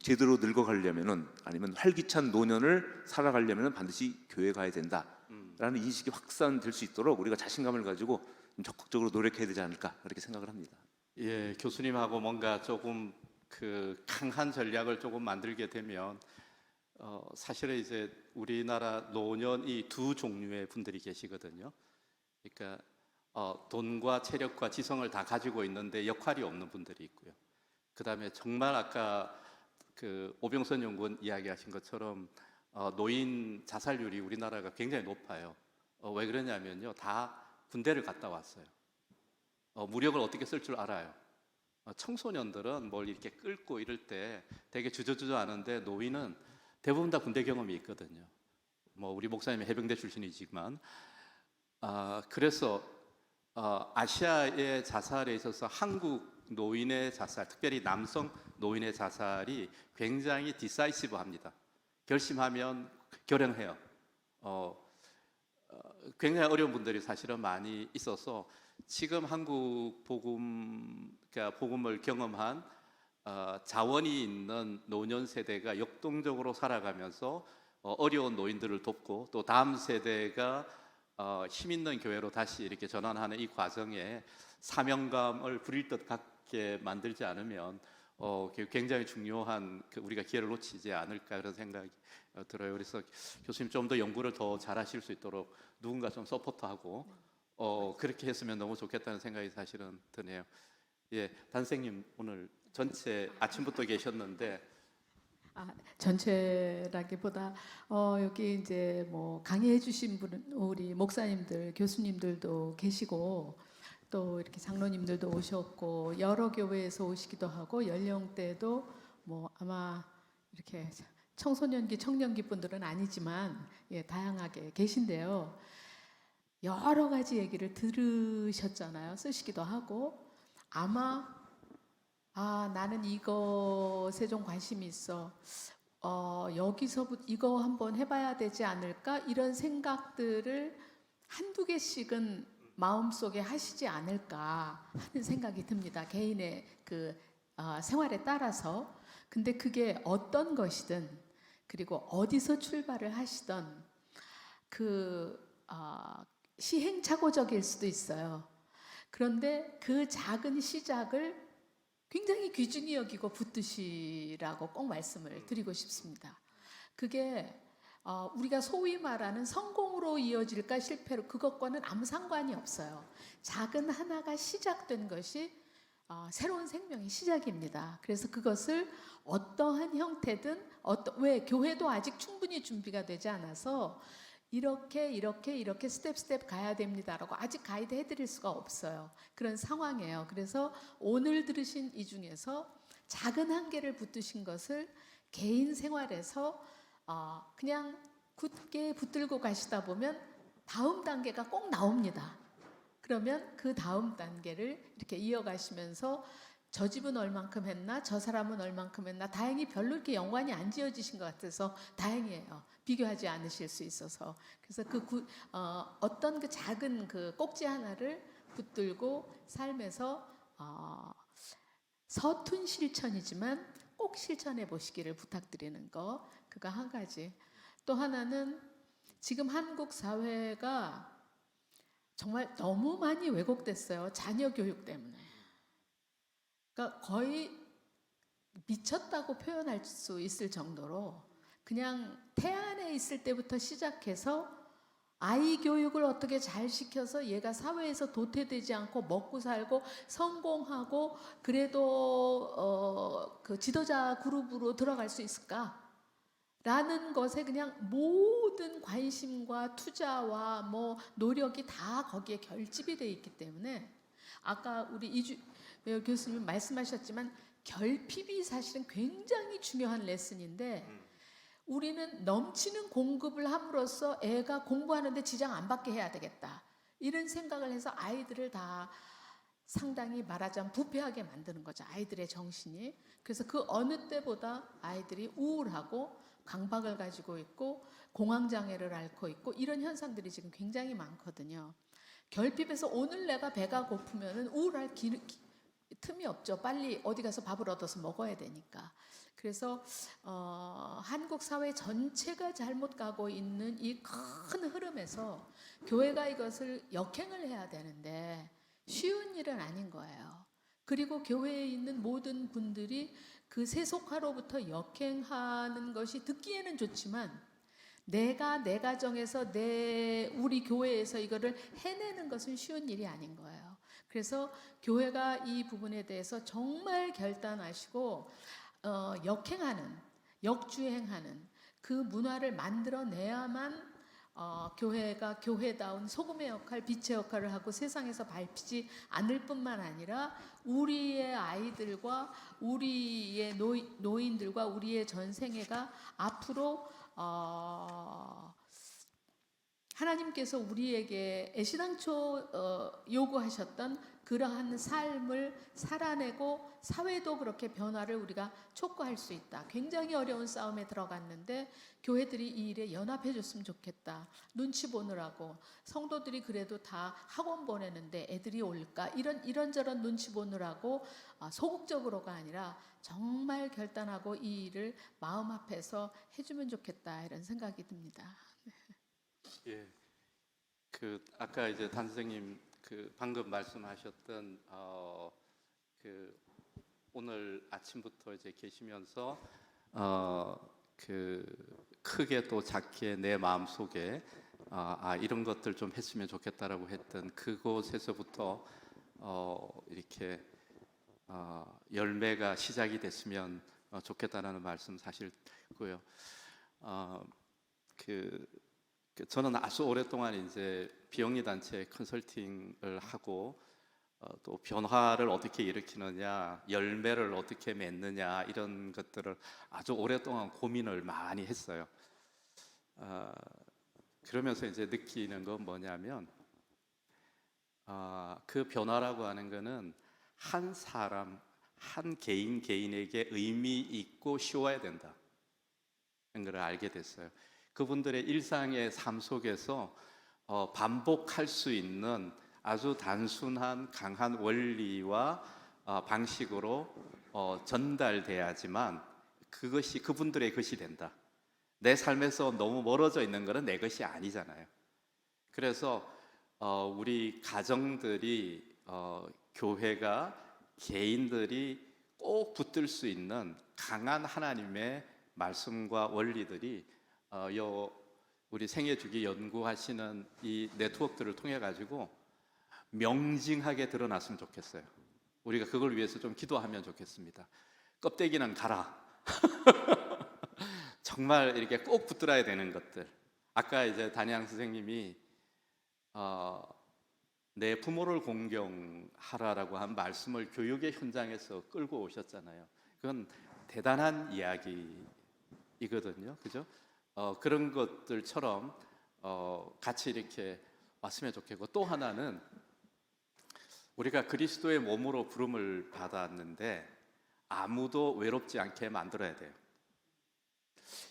제대로 늙어가려면은 아니면 활기찬 노년을 살아가려면은 반드시 교회 가야 된다라는 인식이 확산될 수 있도록 우리가 자신감을 가지고 적극적으로 노력해야 되지 않을까 그렇게 생각을 합니다. 예, 교수님하고 뭔가 조금 그 강한 전략을 조금 만들게 되면 사실은 이제 우리나라 노년이 두 종류의 분들이 계시거든요. 그러니까 돈과 체력과 지성을 다 가지고 있는데 역할이 없는 분들이 있고요. 그다음에 정말 아까 그 오병선 연구원 이야기하신 것처럼 노인 자살률이 우리나라가 굉장히 높아요. 왜 그러냐면요, 다 군대를 갔다 왔어요. 무력을 어떻게 쓸 줄 알아요. 청소년들은 뭘 이렇게 끌고 이럴 때 되게 주저주저하는데 노인은 대부분 다 군대 경험이 있거든요. 뭐 우리 목사님이 해병대 출신이지만 그래서 아시아의 자살에 있어서 한국 노인의 자살, 특별히 남성 노인의 자살이 굉장히 디사이시브합니다. 결심하면 결행해요. 굉장히 어려운 분들이 사실은 많이 있어서 지금 한국 그러니까 복음을 경험한 자원이 있는 노년 세대가 역동적으로 살아가면서 어려운 노인들을 돕고 또 다음 세대가 힘 있는 교회로 다시 이렇게 전환하는 이 과정에 사명감을 부릴 듯 갖게 만들지 않으면 굉장히 중요한 우리가 기회를 놓치지 않을까 그런 생각이 들어요. 그래서 교수님 좀 더 연구를 더 잘하실 수 있도록 누군가 좀 서포트하고 그렇게 했으면 너무 좋겠다는 생각이 사실은 드네요. 예, 단생님 오늘 전체 아침부터 계셨는데 전체라기보다 여기 이제 뭐 강의해 주신 분 우리 목사님들, 교수님들도 계시고 또 이렇게 장로님들도 오셨고 여러 교회에서 오시기도 하고 연령대도 뭐 아마 이렇게 청소년기, 청년기 분들은 아니지만 다양하게 계신데요. 여러 가지 얘기를 들으셨잖아요. 쓰시기도 하고 아마 나는 이것에 좀 관심이 있어. 여기서부터 이거 한번 해봐야 되지 않을까? 이런 생각들을 한두 개씩은 마음속에 하시지 않을까 하는 생각이 듭니다. 개인의 그 생활에 따라서. 근데 그게 어떤 것이든 그리고 어디서 출발을 하시던 시행착오적일 수도 있어요. 그런데 그 작은 시작을 굉장히 귀중히 여기고 붙드시라고 꼭 말씀을 드리고 싶습니다. 그게 우리가 소위 말하는 성공으로 이어질까 실패로 그것과는 아무 상관이 없어요. 작은 하나가 시작된 것이 새로운 생명의 시작입니다. 그래서 그것을 어떠한 형태든 왜 교회도 아직 충분히 준비가 되지 않아서 이렇게 스텝 가야 됩니다라고 아직 가이드 해드릴 수가 없어요. 그런 상황이에요. 그래서 오늘 들으신 이 중에서 작은 한계를 붙드신 것을 개인 생활에서 그냥 굳게 붙들고 가시다 보면 다음 단계가 꼭 나옵니다. 그러면 그 다음 단계를 이렇게 이어가시면서 저 집은 얼만큼 했나, 저 사람은 얼만큼 했나, 다행히 별로 이렇게 연관이 안 지어지신 것 같아서 다행이에요. 비교하지 않으실 수 있어서. 그래서 어떤 그 작은 그 꼭지 하나를 붙들고 삶에서 서툰 실천이지만 꼭 실천해 보시기를 부탁드리는 거. 그거 한 가지. 또 하나는 지금 한국 사회가 정말 너무 많이 왜곡됐어요. 자녀 교육 때문에. 그러니까 거의 미쳤다고 표현할 수 있을 정도로 그냥 태안에 있을 때부터 시작해서 아이 교육을 어떻게 잘 시켜서 얘가 사회에서 도태되지 않고 먹고 살고 성공하고 그래도 그 지도자 그룹으로 들어갈 수 있을까? 라는 것에 그냥 모든 관심과 투자와 뭐 노력이 다 거기에 결집이 되어 있기 때문에 아까 우리 이주 교수님 말씀하셨지만 결핍이 사실은 굉장히 중요한 레슨인데 우리는 넘치는 공급을 함으로써 애가 공부하는데 지장 안 받게 해야 되겠다 이런 생각을 해서 아이들을 다 상당히 말하자면 부패하게 만드는 거죠. 아이들의 정신이. 그래서 그 어느 때보다 아이들이 우울하고 강박을 가지고 있고 공황장애를 앓고 있고 이런 현상들이 지금 굉장히 많거든요. 결핍에서 오늘 내가 배가 고프면은 우울할 틈이 없죠. 빨리 어디 가서 밥을 얻어서 먹어야 되니까. 그래서 한국 사회 전체가 잘못 가고 있는 이 큰 흐름에서 교회가 이것을 역행을 해야 되는데 쉬운 일은 아닌 거예요. 그리고 교회에 있는 모든 분들이 그 세속화로부터 역행하는 것이 듣기에는 좋지만 내가 내 가정에서 우리 교회에서 이거를 해내는 것은 쉬운 일이 아닌 거예요. 그래서 교회가 이 부분에 대해서 정말 결단하시고 역행하는, 역주행하는 그 문화를 만들어내야만 교회가 교회다운 소금의 역할, 빛의 역할을 하고 세상에서 밟히지 않을 뿐만 아니라 우리의 아이들과 우리의 노인들과 우리의 전 생애가 앞으로 하나님께서 우리에게 애시당초 요구하셨던 그러한 삶을 살아내고 사회도 그렇게 변화를 우리가 촉구할 수 있다. 굉장히 어려운 싸움에 들어갔는데 교회들이 이 일에 연합해 줬으면 좋겠다. 눈치 보느라고 성도들이 그래도 다 학원 보내는데 애들이 올까? 이런저런 눈치 보느라고 소극적으로가 아니라 정말 결단하고 이 일을 마음 앞에서 해주면 좋겠다 이런 생각이 듭니다. 예, 그 아까 이제 단 선생님 그 방금 말씀하셨던 그 오늘 아침부터 이제 계시면서 그 크게 또 작게 내 마음 속에 이런 것들 좀 했으면 좋겠다라고 했던 그곳에서부터 이렇게 열매가 시작이 됐으면 좋겠다라는 말씀 사실고요. 저는 아주 오랫동안 이제 비영리 단체 컨설팅을 하고 또 변화를 어떻게 일으키느냐, 열매를 어떻게 맺느냐 이런 것들을 아주 오랫동안 고민을 많이 했어요. 그러면서 이제 느끼는 건 뭐냐면 그 변화라고 하는 거는 한 사람, 한 개인에게 의미 있고 쉬워야 된다. 이런 걸 알게 됐어요. 그분들의 일상의 삶 속에서 반복할 수 있는 아주 단순한 강한 원리와 방식으로 전달돼야지만 그것이 그분들의 것이 된다. 내 삶에서 너무 멀어져 있는 것은 내 것이 아니잖아요. 그래서 우리 가정들이 교회가 개인들이 꼭 붙들 수 있는 강한 하나님의 말씀과 원리들이 우리 생애주기 연구하시는 이 네트워크들을 통해 가지고 명징하게 드러났으면 좋겠어요. 우리가 그걸 위해서 좀 기도하면 좋겠습니다. 껍데기는 가라. 정말 이렇게 꼭 붙들어야 되는 것들. 아까 이제 단양 선생님이 내 부모를 공경하라라고 한 말씀을 교육의 현장에서 끌고 오셨잖아요. 그건 대단한 이야기이거든요. 그죠? 그런 것들처럼 같이 이렇게 왔으면 좋겠고, 또 하나는 우리가 그리스도의 몸으로 부름을 받았는데 아무도 외롭지 않게 만들어야 돼요.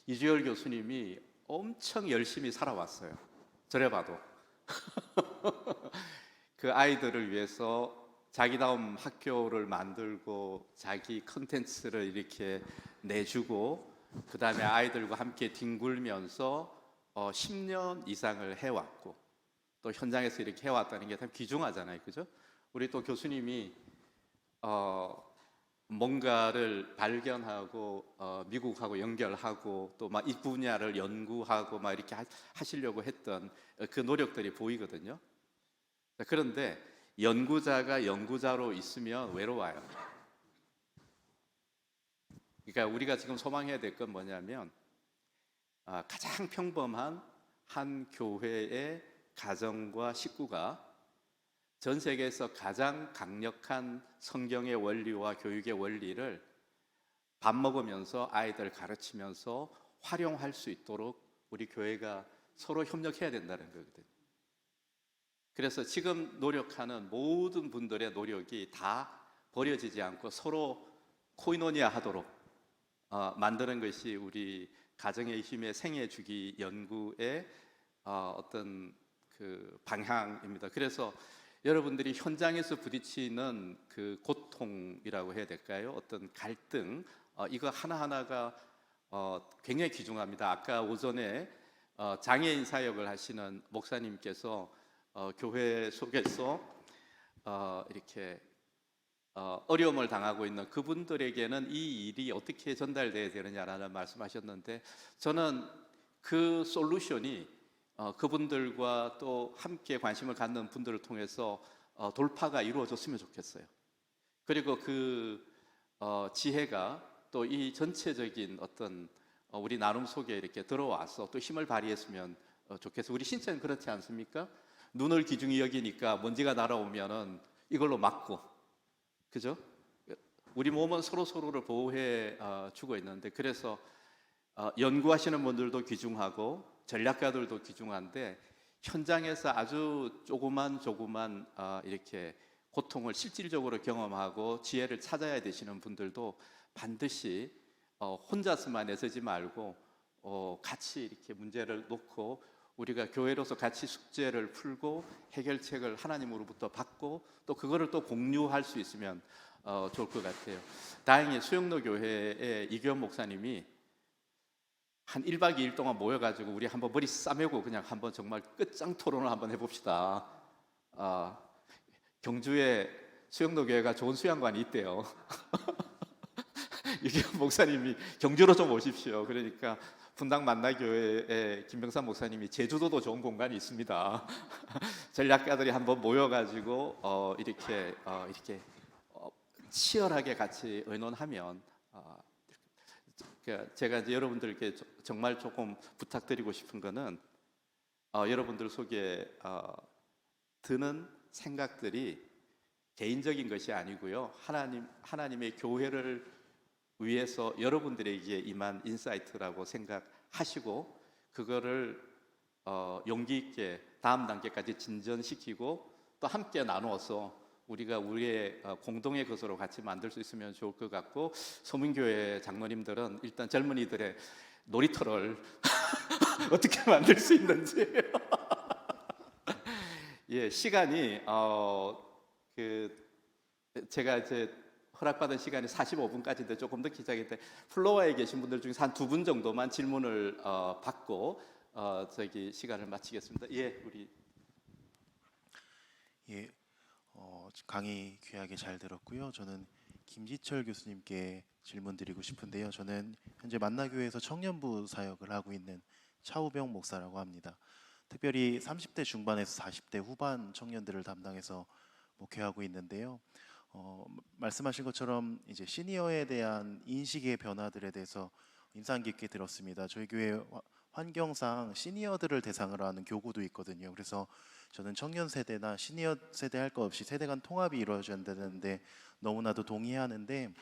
이주열 교수님이 엄청 열심히 살아왔어요. 저래 봐도 그 아이들을 위해서 자기다움 학교를 만들고 자기 컨텐츠를 이렇게 내주고 그 다음에 아이들과 함께 뒹굴면서 10년 이상을 해왔고 또 현장에서 이렇게 해왔다는 게 참 귀중하잖아요. 그죠? 우리 또 교수님이 뭔가를 발견하고 미국하고 연결하고 또 막 이 분야를 연구하고 막 이렇게 하시려고 했던 그 노력들이 보이거든요. 그런데 연구자가 연구자로 있으면 외로워요. 그러니까 우리가 지금 소망해야 될 건 뭐냐면 가장 평범한 한 교회의 가정과 식구가 전 세계에서 가장 강력한 성경의 원리와 교육의 원리를 밥 먹으면서 아이들 가르치면서 활용할 수 있도록 우리 교회가 서로 협력해야 된다는 거거든요. 그래서 지금 노력하는 모든 분들의 노력이 다 버려지지 않고 서로 코이노니아 하도록 만드는 것이 우리 가정의 힘의 생애 주기 연구의 어떤 그 방향입니다. 그래서 여러분들이 현장에서 부딪히는 그 고통이라고 해야 될까요? 어떤 갈등, 이거 하나하나가 굉장히 귀중합니다. 아까 오전에 장애인 사역을 하시는 목사님께서 교회 속에서 이렇게 어려움을 당하고 있는 그분들에게는 이 일이 어떻게 전달돼야 되느냐라는 말씀하셨는데, 저는 그 솔루션이 그분들과 또 함께 관심을 갖는 분들을 통해서 돌파가 이루어졌으면 좋겠어요. 그리고 그 지혜가 또 이 전체적인 어떤 우리 나눔 속에 이렇게 들어와서 또 힘을 발휘했으면 좋겠어요. 우리 신체는 그렇지 않습니까? 눈을 기중히 여기니까 먼지가 날아오면은 이걸로 막고, 그죠? 우리 몸은 서로 서로를 보호해 주고 있는데, 그래서 연구하시는 분들도 귀중하고 전략가들도 귀중한데, 현장에서 아주 조그만 이렇게 고통을 실질적으로 경험하고 지혜를 찾아야 되시는 분들도 반드시 혼자서만 애쓰지 말고 같이 이렇게 문제를 놓고 우리가 교회로서 같이 숙제를 풀고 해결책을 하나님으로부터 받고 또 그거를 또 공유할 수 있으면 좋을 것 같아요. 다행히 수영로 교회의 이규현 목사님이 한 1박 2일 동안 모여가지고 우리 한번 머리 싸매고 그냥 한번 정말 끝장 토론을 한번 해봅시다. 경주에 수영로 교회가 좋은 수양관이 있대요. 이규현 목사님이 경주로 좀 오십시오. 그러니까 분당 만나교회의 김병삼 목사님이 제주도도 좋은 공간이 있습니다. 전략가들이 한번 모여가지고 이렇게 치열하게 같이 의논하면 제가 이제 여러분들께 정말 조금 부탁드리고 싶은 거는 여러분들 속에 드는 생각들이 개인적인 것이 아니고요, 하나님의 교회를 위해서 여러분들에게 임한 인사이트라고 생각하시고 그거를 용기 있게 다음 단계까지 진전시키고 또 함께 나누어서 우리가 우리의 공동의 것으로 같이 만들 수 있으면 좋을 것 같고, 서문교회 장로님들은 일단 젊은이들의 놀이터를 어떻게 만들 수 있는지 예, 시간이 제가 이제 허락받은 시간이 45분까지인데 조금 늦게 시작했는데 플로어에 계신 분들 중에서 한 2분 정도만 질문을 받고 시간을 마치겠습니다. 예, 우리 예, 강의 귀하게 잘 들었고요. 저는 김지철 교수님께 질문 드리고 싶은데요. 저는 현재 만나교회에서 청년부 사역을 하고 있는 차우병 목사라고 합니다. 특별히 30대 중반에서 40대 후반 청년들을 담당해서 목회하고 있는데요. 말씀하신 것처럼 이제 시니어에 대한 인식의 변화들에 대해서 인상 깊게 들었습니다. 저희 교회 환경상 시니어들을 대상으로 하는 교구도 있거든요. 그래서 저는 청년 세대나 시니어 세대 할 것 없이 세대 간 통합이 이루어져야 되는데 너무나도 동의하는데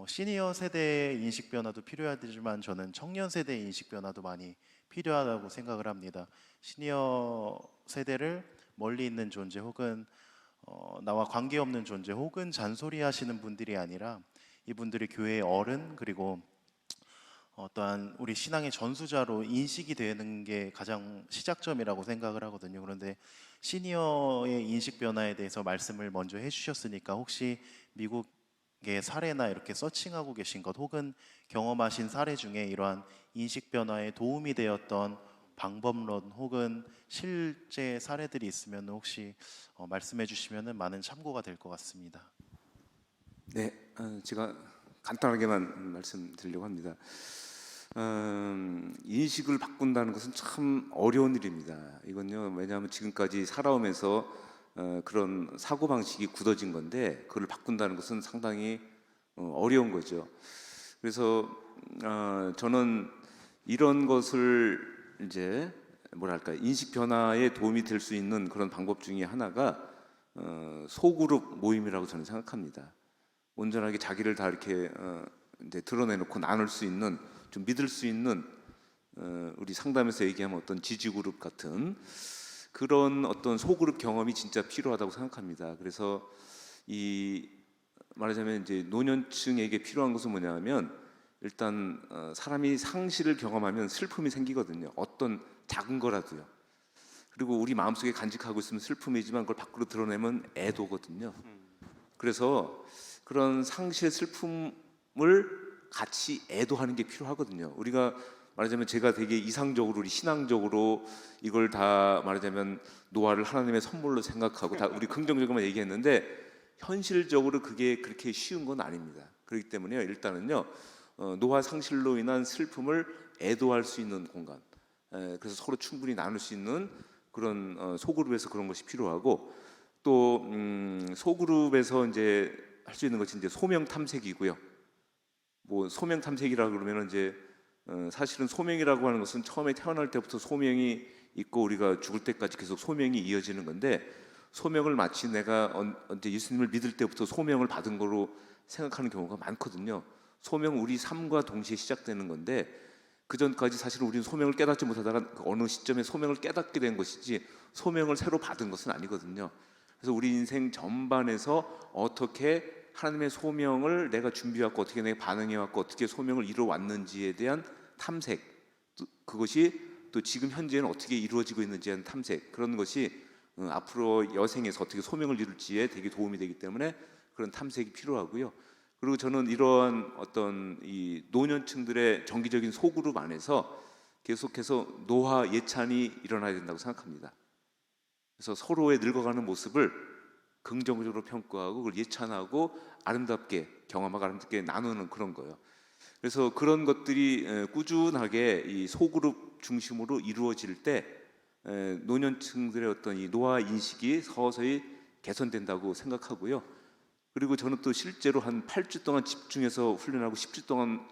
시니어 세대의 인식 변화도 필요하지만 저는 청년 세대의 인식 변화도 많이 필요하다고 생각을 합니다. 시니어 세대를 멀리 있는 존재 혹은 나와 관계없는 존재 혹은 잔소리하시는 분들이 아니라 이분들이 교회의 어른 그리고 또한 우리 신앙의 전수자로 인식이 되는 게 가장 시작점이라고 생각을 하거든요. 그런데 시니어의 인식 변화에 대해서 말씀을 먼저 해주셨으니까 혹시 미국의 사례나 이렇게 서칭하고 계신 것 혹은 경험하신 사례 중에 이러한 인식 변화에 도움이 되었던 방법론 혹은 실제 사례들이 있으면 혹시 말씀해 주시면 많은 참고가 될 것 같습니다. 네, 제가 간단하게만 말씀드리려고 합니다. 인식을 바꾼다는 것은 참 어려운 일입니다. 이건요, 왜냐하면 지금까지 살아오면서 그런 사고 방식이 굳어진 건데 그걸 바꾼다는 것은 상당히 어려운 거죠. 그래서 저는 이런 것을 이제 뭐랄까 인식 변화에 도움이 될 수 있는 그런 방법 중에 하나가 소그룹 모임이라고 저는 생각합니다. 온전하게 자기를 다 이렇게 이제 드러내놓고 나눌 수 있는, 좀 믿을 수 있는, 우리 상담에서 얘기하면 어떤 지지그룹 같은 그런 어떤 소그룹 경험이 진짜 필요하다고 생각합니다. 그래서 이 말하자면 이제 노년층에게 필요한 것은 뭐냐면 일단 사람이 상실을 경험하면 슬픔이 생기거든요. 어떤 작은 거라도요. 그리고 우리 마음속에 간직하고 있으면 슬픔이지만 그걸 밖으로 드러내면 애도거든요. 그래서 그런 상실의 슬픔을 같이 애도하는 게 필요하거든요. 우리가 말하자면 제가 되게 이상적으로 우리 신앙적으로 이걸 다 말하자면 노화를 하나님의 선물로 생각하고 다 우리 긍정적으로만 얘기했는데 현실적으로 그게 그렇게 쉬운 건 아닙니다. 그렇기 때문에 일단은요 노화 상실로 인한 슬픔을 애도할 수 있는 공간, 그래서 서로 충분히 나눌 수 있는 그런 소그룹에서 그런 것이 필요하고 또 소그룹에서 이제 할 수 있는 것이 이제 소명 탐색이고요. 뭐 소명 탐색이라 그러면은 이제 사실은 소명이라고 하는 것은 처음에 태어날 때부터 소명이 있고 우리가 죽을 때까지 계속 소명이 이어지는 건데 소명을 마치 내가 언제 예수님을 믿을 때부터 소명을 받은 거로 생각하는 경우가 많거든요. 소명은 우리 삶과 동시에 시작되는 건데 그 전까지 사실은 우리는 소명을 깨닫지 못하다가 어느 시점에 소명을 깨닫게 된 것이지 소명을 새로 받은 것은 아니거든요. 그래서 우리 인생 전반에서 어떻게 하나님의 소명을 내가 준비해왔고 어떻게 내가 반응해왔고 어떻게 소명을 이루어왔는지에 대한 탐색, 그것이 또 지금 현재는 어떻게 이루어지고 있는지에 대한 탐색, 그런 것이 앞으로 여생에서 어떻게 소명을 이룰지에 되게 도움이 되기 때문에 그런 탐색이 필요하고요. 그리고 저는 이러한 어떤 이 노년층들의 정기적인 소그룹 안에서 계속해서 노화 예찬이 일어나야 된다고 생각합니다. 그래서 서로의 늙어가는 모습을 긍정적으로 평가하고 그걸 예찬하고 아름답게 경험하고 아름답게 나누는 그런 거예요. 그래서 그런 것들이 꾸준하게 이 소그룹 중심으로 이루어질 때 노년층들의 어떤 이 노화 인식이 서서히 개선된다고 생각하고요. 그리고 저는 또 실제로 한 8주 동안 집중해서 훈련하고 10주 동안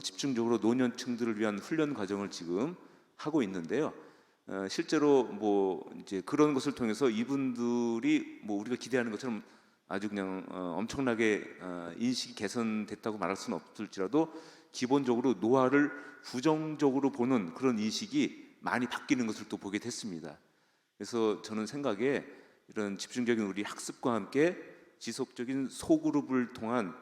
집중적으로 노년층들을 위한 훈련 과정을 지금 하고 있는데요. 실제로 뭐 이제 그런 것을 통해서 이분들이 뭐 우리가 기대하는 것처럼 아주 그냥 엄청나게 인식이 개선됐다고 말할 수는 없을지라도 기본적으로 노화를 부정적으로 보는 그런 인식이 많이 바뀌는 것을 또 보게 됐습니다. 그래서 저는 생각에 이런 집중적인 우리 학습과 함께 지속적인 소그룹을 통한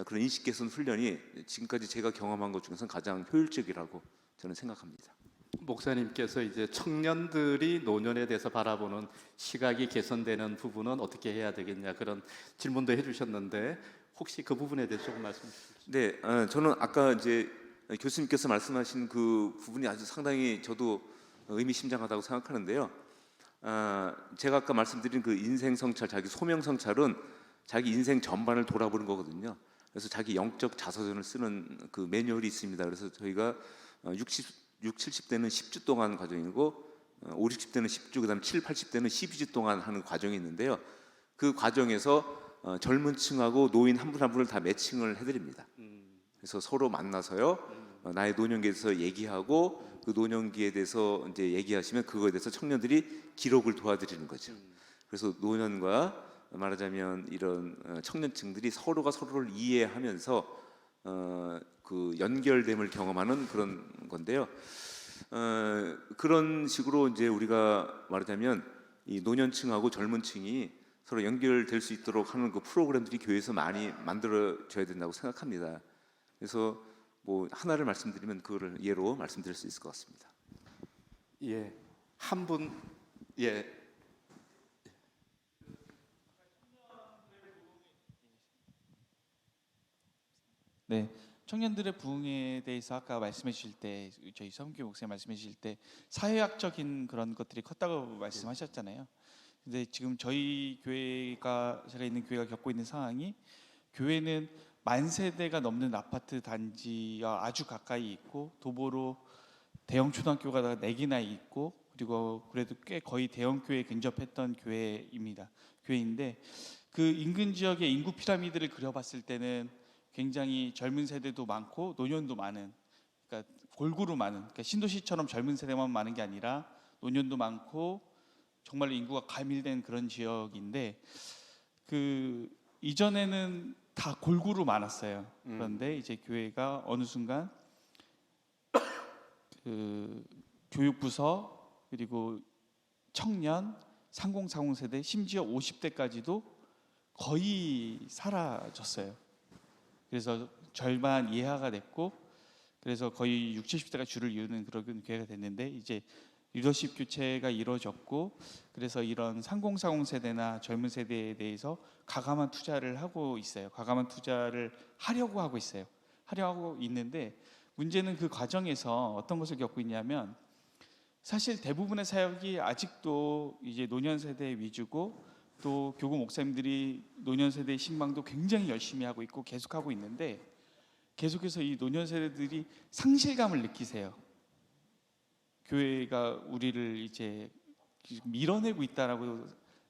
그런 인식 개선 훈련이 지금까지 제가 경험한 것 중에서 가장 효율적이라고 저는 생각합니다. 목사님께서 이제 청년들이 노년에 대해서 바라보는 시각이 개선되는 부분은 어떻게 해야 되겠냐 그런 질문도 해주셨는데 혹시 그 부분에 대해서 조금 말씀 주시죠. 네, 저는 아까 이제 교수님께서 말씀하신 그 부분이 아주 상당히 저도 의미심장하다고 생각하는데요. 제가 아까 말씀드린 그 인생 성찰, 자기 소명 성찰은 자기 인생 전반을 돌아보는 거거든요. 그래서 자기 영적 자서전을 쓰는 그 매뉴얼이 있습니다. 그래서 저희가 70대는 10주 동안 과정이고 5, 60대는 10주, 그다음 7, 80대는 12주 동안 하는 과정이 있는데요. 그 과정에서 젊은 층하고 노인 한 분 한 분을 다 매칭을 해드립니다. 그래서 서로 만나서요, 나의 노년기에 대해서 얘기하고 그 노년기에 대해서 이제 얘기하시면 그거에 대해서 청년들이 기록을 도와드리는 거죠. 그래서 노년과 말하자면 이런 청년층들이 서로가 서로를 이해하면서 그 연결됨을 경험하는 그런 건데요. 그런 식으로 이제 우리가 말하자면 이 노년층하고 젊은층이 서로 연결될 수 있도록 하는 그 프로그램들이 교회에서 많이 만들어져야 된다고 생각합니다. 그래서 뭐 하나를 말씀드리면 그거를 예로 말씀드릴 수 있을 것 같습니다. 예, 한 분, 예, 네, 청년들의 부흥에 대해서 아까 말씀해 주실 때 저희 성규 목사님 말씀해 주실 때 사회학적인 그런 것들이 컸다고 말씀하셨잖아요. 근데 지금 저희 교회가 제가 있는 교회가 겪고 있는 상황이 교회는 10,000세대가 넘는 아파트 단지와 아주 가까이 있고 도보로 대형 초등학교가 4개나 있고 그리고 그래도 꽤 거의 대형 교회에 근접했던 교회입니다. 교회인데 그 인근 지역의 인구 피라미드를 그려봤을 때는 굉장히 젊은 세대도 많고 노년도 많은, 그러니까 골고루 많은, 그러니까 신도시처럼 젊은 세대만 많은 게 아니라 노년도 많고 정말 인구가 가밀된 그런 지역인데 그 이전에는 다 골고루 많았어요. 그런데 이제 교회가 어느 순간 그 교육부서 그리고 청년, 3040 세대, 심지어 50대까지도 거의 사라졌어요. 그래서 절반 이하가 됐고, 그래서 거의 60, 70대가 줄을 이루는 그런 교회가 됐는데 이제 리더십 교체가 이루어졌고, 그래서 이런 3040 세대나 젊은 세대에 대해서 과감한 투자를 하고 있어요. 과감한 투자를 하려고 하고 있어요. 하려고 하고 있는데 문제는 그 과정에서 어떤 것을 겪고 있냐면 사실 대부분의 사역이 아직도 이제 노년 세대 위주고 또 교구 목사님들이 노년 세대의 신방도 굉장히 열심히 하고 있고 계속하고 있는데 계속해서 이 노년 세대들이 상실감을 느끼세요. 교회가 우리를 이제 밀어내고 있다라고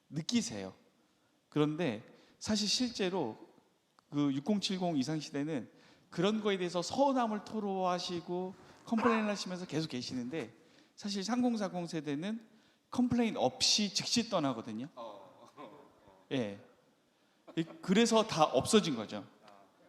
느끼세요. 그런데 사실 실제로 그 6070 이상 시대는 그런 거에 대해서 서운함을 토로하시고 컴플레인 하시면서 계속 계시는데 사실 3040 세대는 컴플레인 없이 즉시 떠나거든요. 예. 그래서 다 없어진 거죠.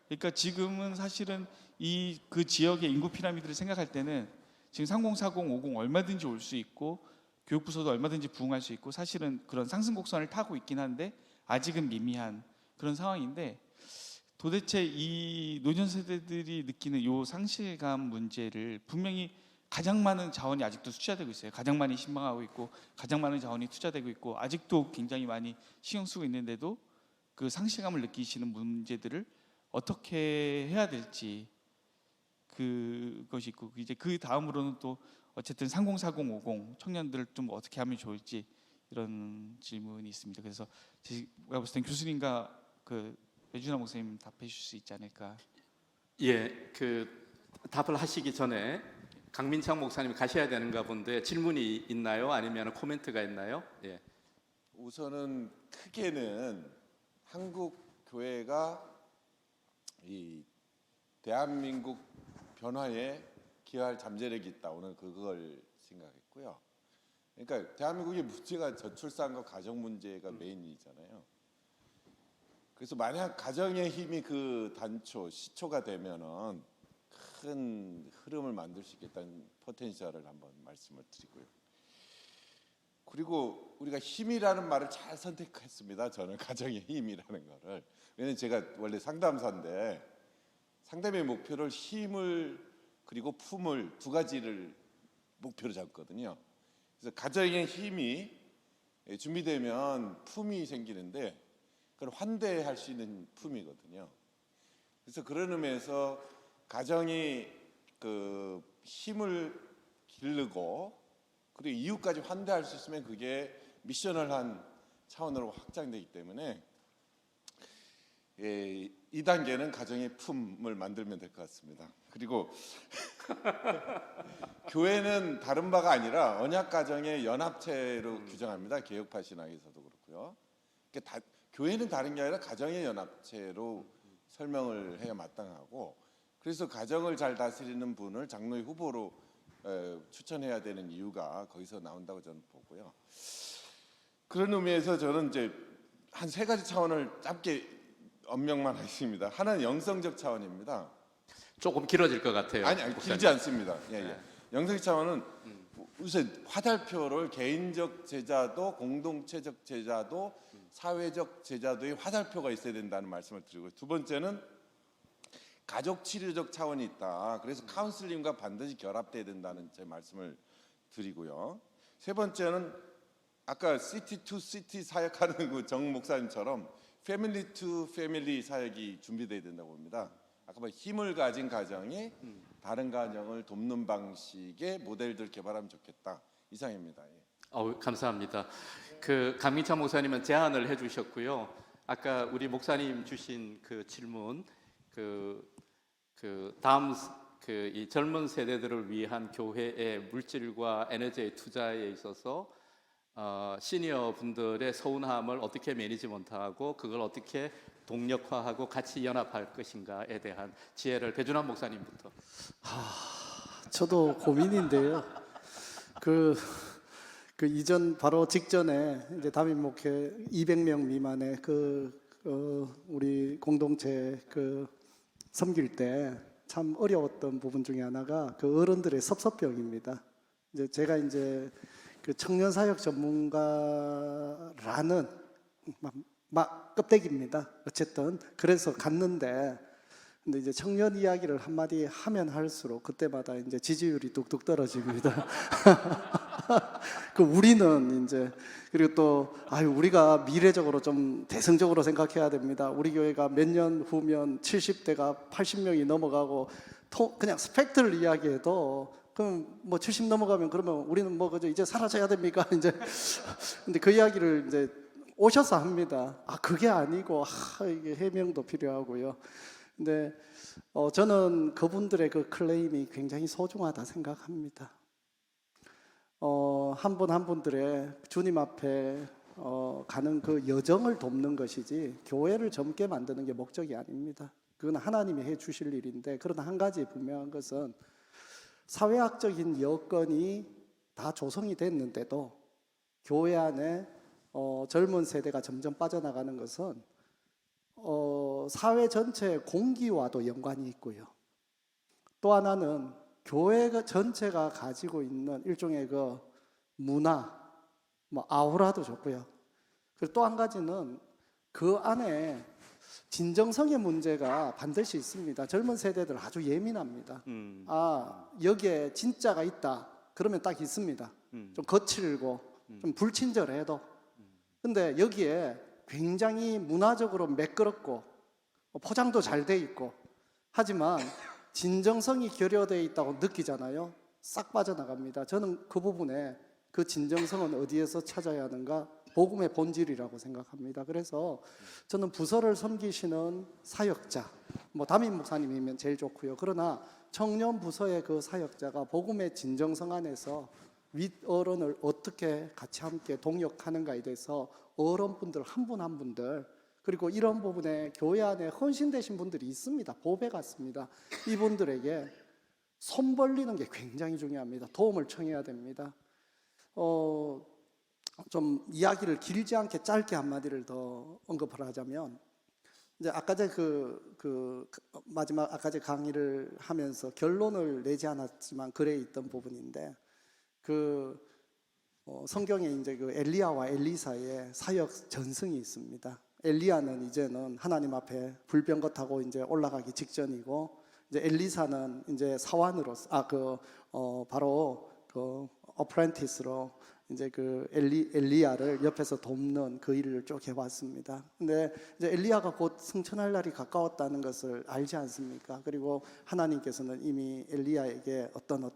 그러니까 지금은 사실은 이 그 지역의 인구 피라미드를 생각할 때는 지금 3040, 50 얼마든지 올 수 있고 교육부서도 얼마든지 부응할 수 있고 사실은 그런 상승 곡선을 타고 있긴 한데 아직은 미미한 그런 상황인데 도대체 이 노년 세대들이 느끼는 이 상실감 문제를 분명히 가장 많은 자원이 아직도 투자되고 있어요. 가장 많이 신방하고 있고 가장 많은 자원이 투자되고 있고 아직도 굉장히 많이 신경 쓰고 있는데도 그 상실감을 느끼시는 문제들을 어떻게 해야 될지 그것이 있고 이제 그 다음으로는 또 어쨌든 3040, 50 청년들을 좀 어떻게 하면 좋을지 이런 질문이 있습니다. 그래서 제가 봤을 땐 교수님과 그 배준하 목사님 답해 주실 수 있지 않을까. 예, 그 답을 하시기 전에 강민창 목사님 가셔야 되는가 본데 질문이 있나요? 아니면 코멘트가 있나요? 예. 우선은 크게는 한국 교회가 이 대한민국 변화에 기여할 잠재력이 있다. 오늘 그걸 생각했고요. 그러니까 대한민국의 문제가 저출산과 가정 문제가 메인이잖아요. 그래서 만약 가정의 힘이 그 단초, 시초가 되면은 큰 흐름을 만들 수 있겠다는 포텐셜을 한번 말씀을 드리고요. 그리고 우리가 힘이라는 말을 잘 선택했습니다. 저는 가정의 힘이라는 거를. 왜냐면 제가 원래 상담사인데 상담의 목표를 힘을 그리고 품을 두 가지를 목표로 잡거든요. 그래서 가정의 힘이 준비되면 품이 생기는데 그걸 환대할 수 있는 품이거든요. 그래서 그런 의미에서 가정이 그 힘을 기르고 그리고 이웃까지 환대할 수 있으면 그게 미션을 한 차원으로 확장되기 때문에 2단계는 가정의 품을 만들면 될 것 같습니다. 그리고 교회는 다른 바가 아니라 언약가정의 연합체로 규정합니다. 개혁파 신학에서도 그렇고요. 그러니까 교회는 다른 게 아니라 가정의 연합체로 설명을 해야 마땅하고 그래서 가정을 잘 다스리는 분을 장로의 후보로 추천해야 되는 이유가 거기서 나온다고 저는 보고요. 그런 의미에서 저는 이제 한 3가지 차원을 짧게 언명만 하겠습니다. 하나는 영성적 차원입니다. 조금 길어질 것 같아요. 아니 목사님. 길지 않습니다. 예. 영성적 차원은 우선 화살표를 개인적 제자도 공동체적 제자도 사회적 제자도의 화살표가 있어야 된다는 말씀을 드리고 두 번째는 가족 치료적 차원이 있다. 그래서 카운슬링과 반드시 결합돼야 된다는 제 말씀을 드리고요. 세 번째는 아까 시티 투 시티 사역하는 그 정 목사님처럼 패밀리 투 패밀리 사역이 준비돼야 된다고 봅니다. 아까 뭐 힘을 가진 가정이 다른 가정을 돕는 방식의 모델들 개발하면 좋겠다. 이상입니다. 예. 감사합니다. 그 강민창 목사님은 제안을 해주셨고요. 아까 우리 목사님 주신 그 질문, 다음 이 젊은 세대들을 위한 교회의 물질과 에너지의 투자에 있어서 시니어 분들의 서운함을 어떻게 매니지먼트하고 그걸 어떻게 동력화하고 같이 연합할 것인가에 대한 지혜를 배준환 목사님부터. 저도 고민인데요. 그 이전 바로 직전에 이제 담임 목회 200명 미만의 우리 공동체 섬길 때 참 어려웠던 부분 중에 하나가 그 어른들의 섭섭병입니다. 이제 제가 이제 그 청년 사역 전문가라는 막 껍데기입니다. 어쨌든 그래서 갔는데, 근데 이제 청년 이야기를 한마디 하면 할수록 그때마다 이제 지지율이 뚝뚝 떨어집니다. 우리는 이제, 그리고 또 우리가 미래적으로 좀 대승적으로 생각해야 됩니다. 우리 교회가 몇 년 후면 70대가 80명이 넘어가고 그냥 스펙트를 이야기해도 그럼 뭐 70 넘어가면 그러면 우리는 뭐 그저 이제 사라져야 됩니까? 이제 근데 그 이야기를 이제 오셔서 합니다. 그게 아니고 이게 해명도 필요하고요. 근데 저는 그분들의 그 클레임이 굉장히 소중하다 생각합니다. 한 분 한 분들의 주님 앞에 가는 그 여정을 돕는 것이지 교회를 젊게 만드는 게 목적이 아닙니다. 그건 하나님이 해 주실 일인데, 그러나 한 가지 분명한 것은 사회학적인 여건이 다 조성이 됐는데도 교회 안에 젊은 세대가 점점 빠져나가는 것은 사회 전체의 공기와도 연관이 있고요. 또 하나는 교회 전체가 가지고 있는 일종의 그 문화, 아우라도 좋고요. 그리고 또 한 가지는 그 안에 진정성의 문제가 반드시 있습니다. 젊은 세대들 아주 예민합니다. 여기에 진짜가 있다 그러면 딱 있습니다. 좀 거칠고 좀 불친절해도. 근데 여기에 굉장히 문화적으로 매끄럽고 포장도 잘 돼 있고 하지만 진정성이 결여되어 있다고 느끼잖아요. 싹 빠져나갑니다. 저는 그 부분에 그 진정성은 어디에서 찾아야 하는가? 복음의 본질이라고 생각합니다. 그래서 저는 부서를 섬기시는 사역자, 담임 목사님이면 제일 좋고요. 그러나 청년 부서의 그 사역자가 복음의 진정성 안에서 윗어른을 어떻게 같이 함께 동역하는가에 대해서 어른분들 한 분 한 분들, 그리고 이런 부분에 교회 안에 헌신되신 분들이 있습니다. 보배 같습니다. 이분들에게 손 벌리는 게 굉장히 중요합니다. 도움을 청해야 됩니다. 좀 이야기를 길지 않게 짧게 한마디를 더 언급을 하자면, 이제 아까 제 마지막 아까 제 강의를 하면서 결론을 내지 않았지만 글에 있던 부분인데, 성경에 이제 엘리야와 엘리사의 사역 전승이 있습니다. 엘리야는 이제는 하나님 앞에 불병거 타고 이제 올라가기 직전이고, 이제 엘리사는 이제 사환으로서 바로 어프렌티스로 이제 엘리야를 옆에서 돕는 그 일을 쭉 해왔습니다. 근데 이제 엘리야가 곧 승천할 날이 가까웠다는 것을 알지 않습니까? 그리고 하나님께서는 이미 엘리야에게 어떤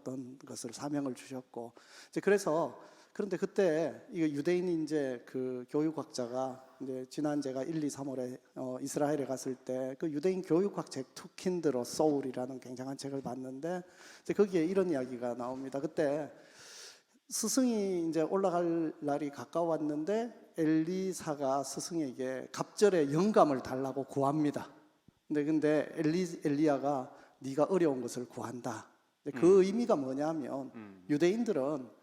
것을 사명을 주셨고, 이제 그런데 그때 이거 유대인 이제 교육학자가 이제 지난 제가 1, 2, 3월에 이스라엘에 갔을 때 그 유대인 교육학 책 투킨드로 소울이라는 굉장한 책을 봤는데, 이제 거기에 이런 이야기가 나옵니다. 그때 스승이 이제 올라갈 날이 가까웠는데 엘리사가 스승에게 갑절의 영감을 달라고 구합니다. 근데 엘리야가 네가 어려운 것을 구한다. 그 의미가 뭐냐면 유대인들은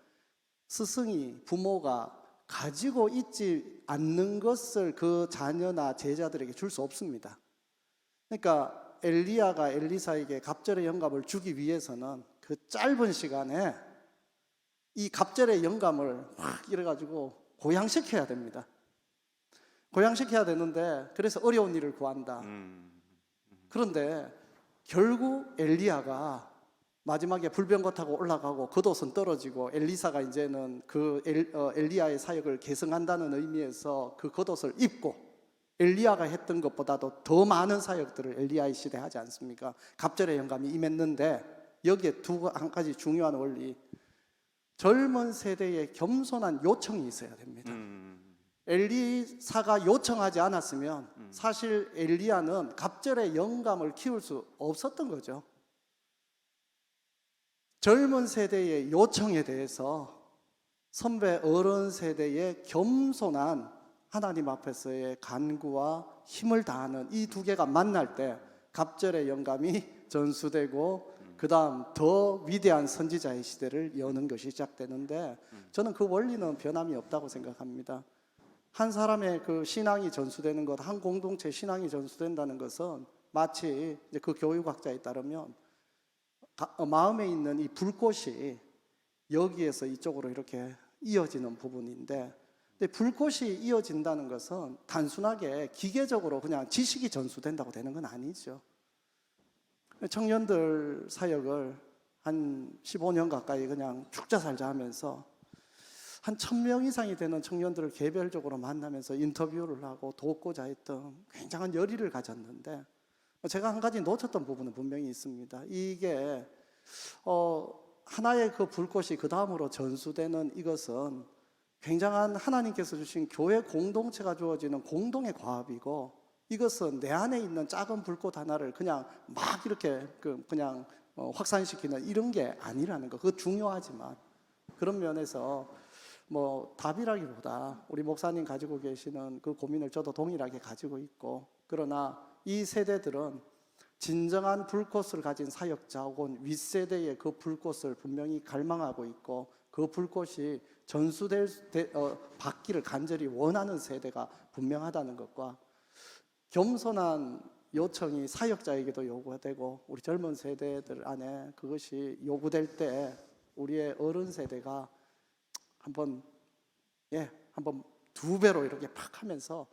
스승이, 부모가 가지고 있지 않는 것을 그 자녀나 제자들에게 줄 수 없습니다. 그러니까 엘리야가 엘리사에게 갑절의 영감을 주기 위해서는 그 짧은 시간에 이 갑절의 영감을 확 이래가지고 고양시켜야 됩니다. 고양시켜야 되는데, 그래서 어려운 일을 구한다. 그런데 결국 엘리야가 마지막에 불병거 타고 올라가고 겉옷은 떨어지고, 엘리사가 이제는 엘리야의 사역을 계승한다는 의미에서 그 겉옷을 입고 엘리야가 했던 것보다도 더 많은 사역들을 엘리야의 시대에 하지 않습니까? 갑절의 영감이 임했는데, 여기에 한 가지 중요한 원리, 젊은 세대의 겸손한 요청이 있어야 됩니다. 엘리사가 요청하지 않았으면 사실 엘리야는 갑절의 영감을 키울 수 없었던 거죠. 젊은 세대의 요청에 대해서 선배 어른 세대의 겸손한 하나님 앞에서의 간구와 힘을 다하는 이 두 개가 만날 때 갑절의 영감이 전수되고 그 다음 더 위대한 선지자의 시대를 여는 것이 시작되는데, 저는 그 원리는 변함이 없다고 생각합니다. 한 사람의 그 신앙이 전수되는 것, 한 공동체 신앙이 전수된다는 것은 마치 이제 그 교육학자에 따르면 마음에 있는 이 불꽃이 여기에서 이쪽으로 이렇게 이어지는 부분인데, 근데 불꽃이 이어진다는 것은 단순하게 기계적으로 그냥 지식이 전수된다고 되는 건 아니죠. 청년들 사역을 한 15년 가까이 그냥 죽자 살자 하면서 한 1000명 이상이 되는 청년들을 개별적으로 만나면서 인터뷰를 하고 돕고자 했던 굉장한 열의를 가졌는데, 제가 한 가지 놓쳤던 부분은 분명히 있습니다. 이게 하나의 그 불꽃이 그 다음으로 전수되는 이것은 굉장한 하나님께서 주신 교회 공동체가 주어지는 공동의 과업이고, 이것은 내 안에 있는 작은 불꽃 하나를 그냥 막 이렇게 그냥 확산시키는 이런 게 아니라는 거. 그거 중요하지만 그런 면에서 뭐 답이라기보다 우리 목사님 가지고 계시는 그 고민을 저도 동일하게 가지고 있고, 그러나 이 세대들은 진정한 불꽃을 가진 사역자 혹은 윗세대의 그 불꽃을 분명히 갈망하고 있고, 그 불꽃이 받기를 간절히 원하는 세대가 분명하다는 것과, 겸손한 요청이 사역자에게도 요구되고 우리 젊은 세대들 안에 그것이 요구될 때 우리의 어른 세대가 한번 두 배로 이렇게 팍 하면서,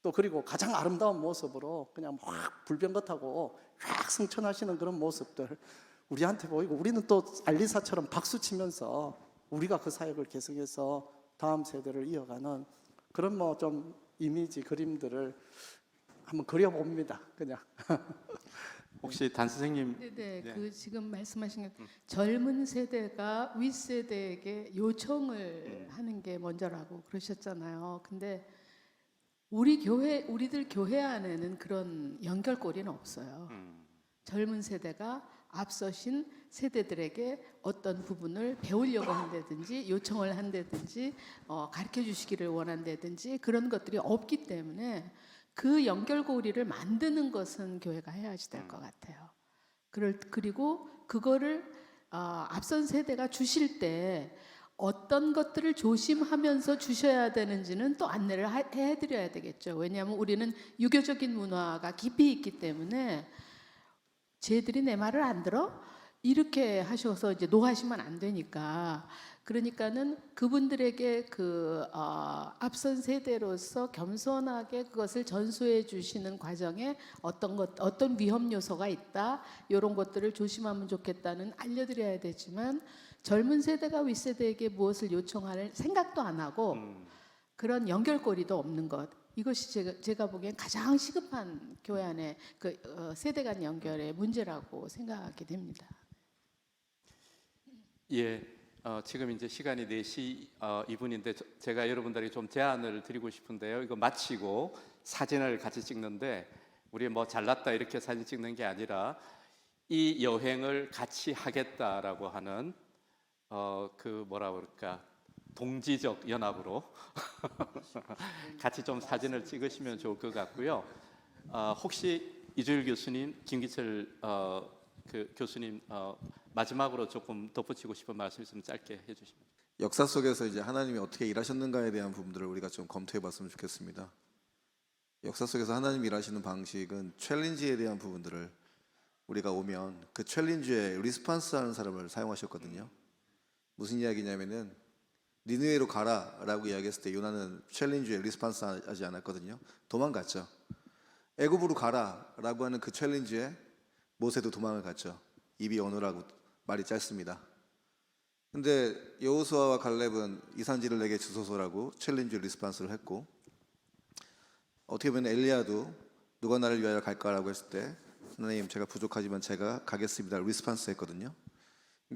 또 그리고 가장 아름다운 모습으로 그냥 확 불변것하고 확 승천하시는 그런 모습들 우리한테 보이고, 우리는 또 알리사처럼 박수 치면서 우리가 그 사역을 계속해서 다음 세대를 이어가는 그런 뭐 좀 이미지 그림들을 한번 그려봅니다. 그냥. 혹시 단 선생님, 네네, 네. 그 지금 말씀하신 게 젊은 세대가 윗세대에게 요청을 하는 게 먼저라고 그러셨잖아요. 근데 우리들 교회 안에는 그런 연결고리는 없어요. 젊은 세대가 앞서신 세대들에게 어떤 부분을 배우려고 한다든지 요청을 한다든지 가르쳐 주시기를 원한다든지 그런 것들이 없기 때문에 그 연결고리를 만드는 것은 교회가 해야지 될 것 같아요. 그리고 그거를 앞선 세대가 주실 때 어떤 것들을 조심하면서 주셔야 되는지는 또 안내를 해드려야 되겠죠. 왜냐하면 우리는 유교적인 문화가 깊이 있기 때문에 쟤들이 내 말을 안 들어? 이렇게 하셔서 이제 노하시면 안 되니까, 그러니까는 그분들에게 앞선 세대로서 겸손하게 그것을 전수해 주시는 과정에 어떤 위험 요소가 있다, 이런 것들을 조심하면 좋겠다는 알려드려야 되지만, 젊은 세대가 윗세대에게 무엇을 요청할 생각도 안 하고 그런 연결고리도 없는 것, 이것이 제가 보기엔 가장 시급한 교회 안에 세대 간 연결의 문제라고 생각하게 됩니다. 예, 지금 이제 시간이 4시 2분인데 제가 여러분들에게 좀 제안을 드리고 싶은데요. 이거 마치고 사진을 같이 찍는데, 우리 뭐 잘났다 이렇게 사진 찍는 게 아니라 이 여행을 같이 하겠다라고 하는 그 뭐라 그럴까, 동지적 연합으로 같이 좀 사진을 찍으시면 좋을 것 같고요. 혹시 이주일 교수님, 김기철 교수님 마지막으로 조금 덧붙이고 싶은 말씀 있으면 짧게 해주시면. 역사 속에서 이제 하나님이 어떻게 일하셨는가에 대한 부분들을 우리가 좀 검토해봤으면 좋겠습니다. 역사 속에서 하나님이 일하시는 방식은 챌린지에 대한 부분들을 우리가 오면 그 챌린지에 리스판스하는 사람을 사용하셨거든요. 무슨 이야기냐면은 니느웨로 가라라고 이야기했을 때 요나는 챌린지에 리스판스하지 않았거든요. 도망갔죠. 애굽으로 가라라고 하는 그 챌린지에 모세도 도망을 갔죠. 입이 어느라고 말이 짧습니다. 근데 여호수아와 갈렙은 이 산지를 내게 주소서라고 챌린지 리스판스를 했고, 어떻게 보면 엘리야도 누가 나를 위하여 갈까라고 했을 때 하나님 제가 부족하지만 제가 가겠습니다 리스판스 했거든요.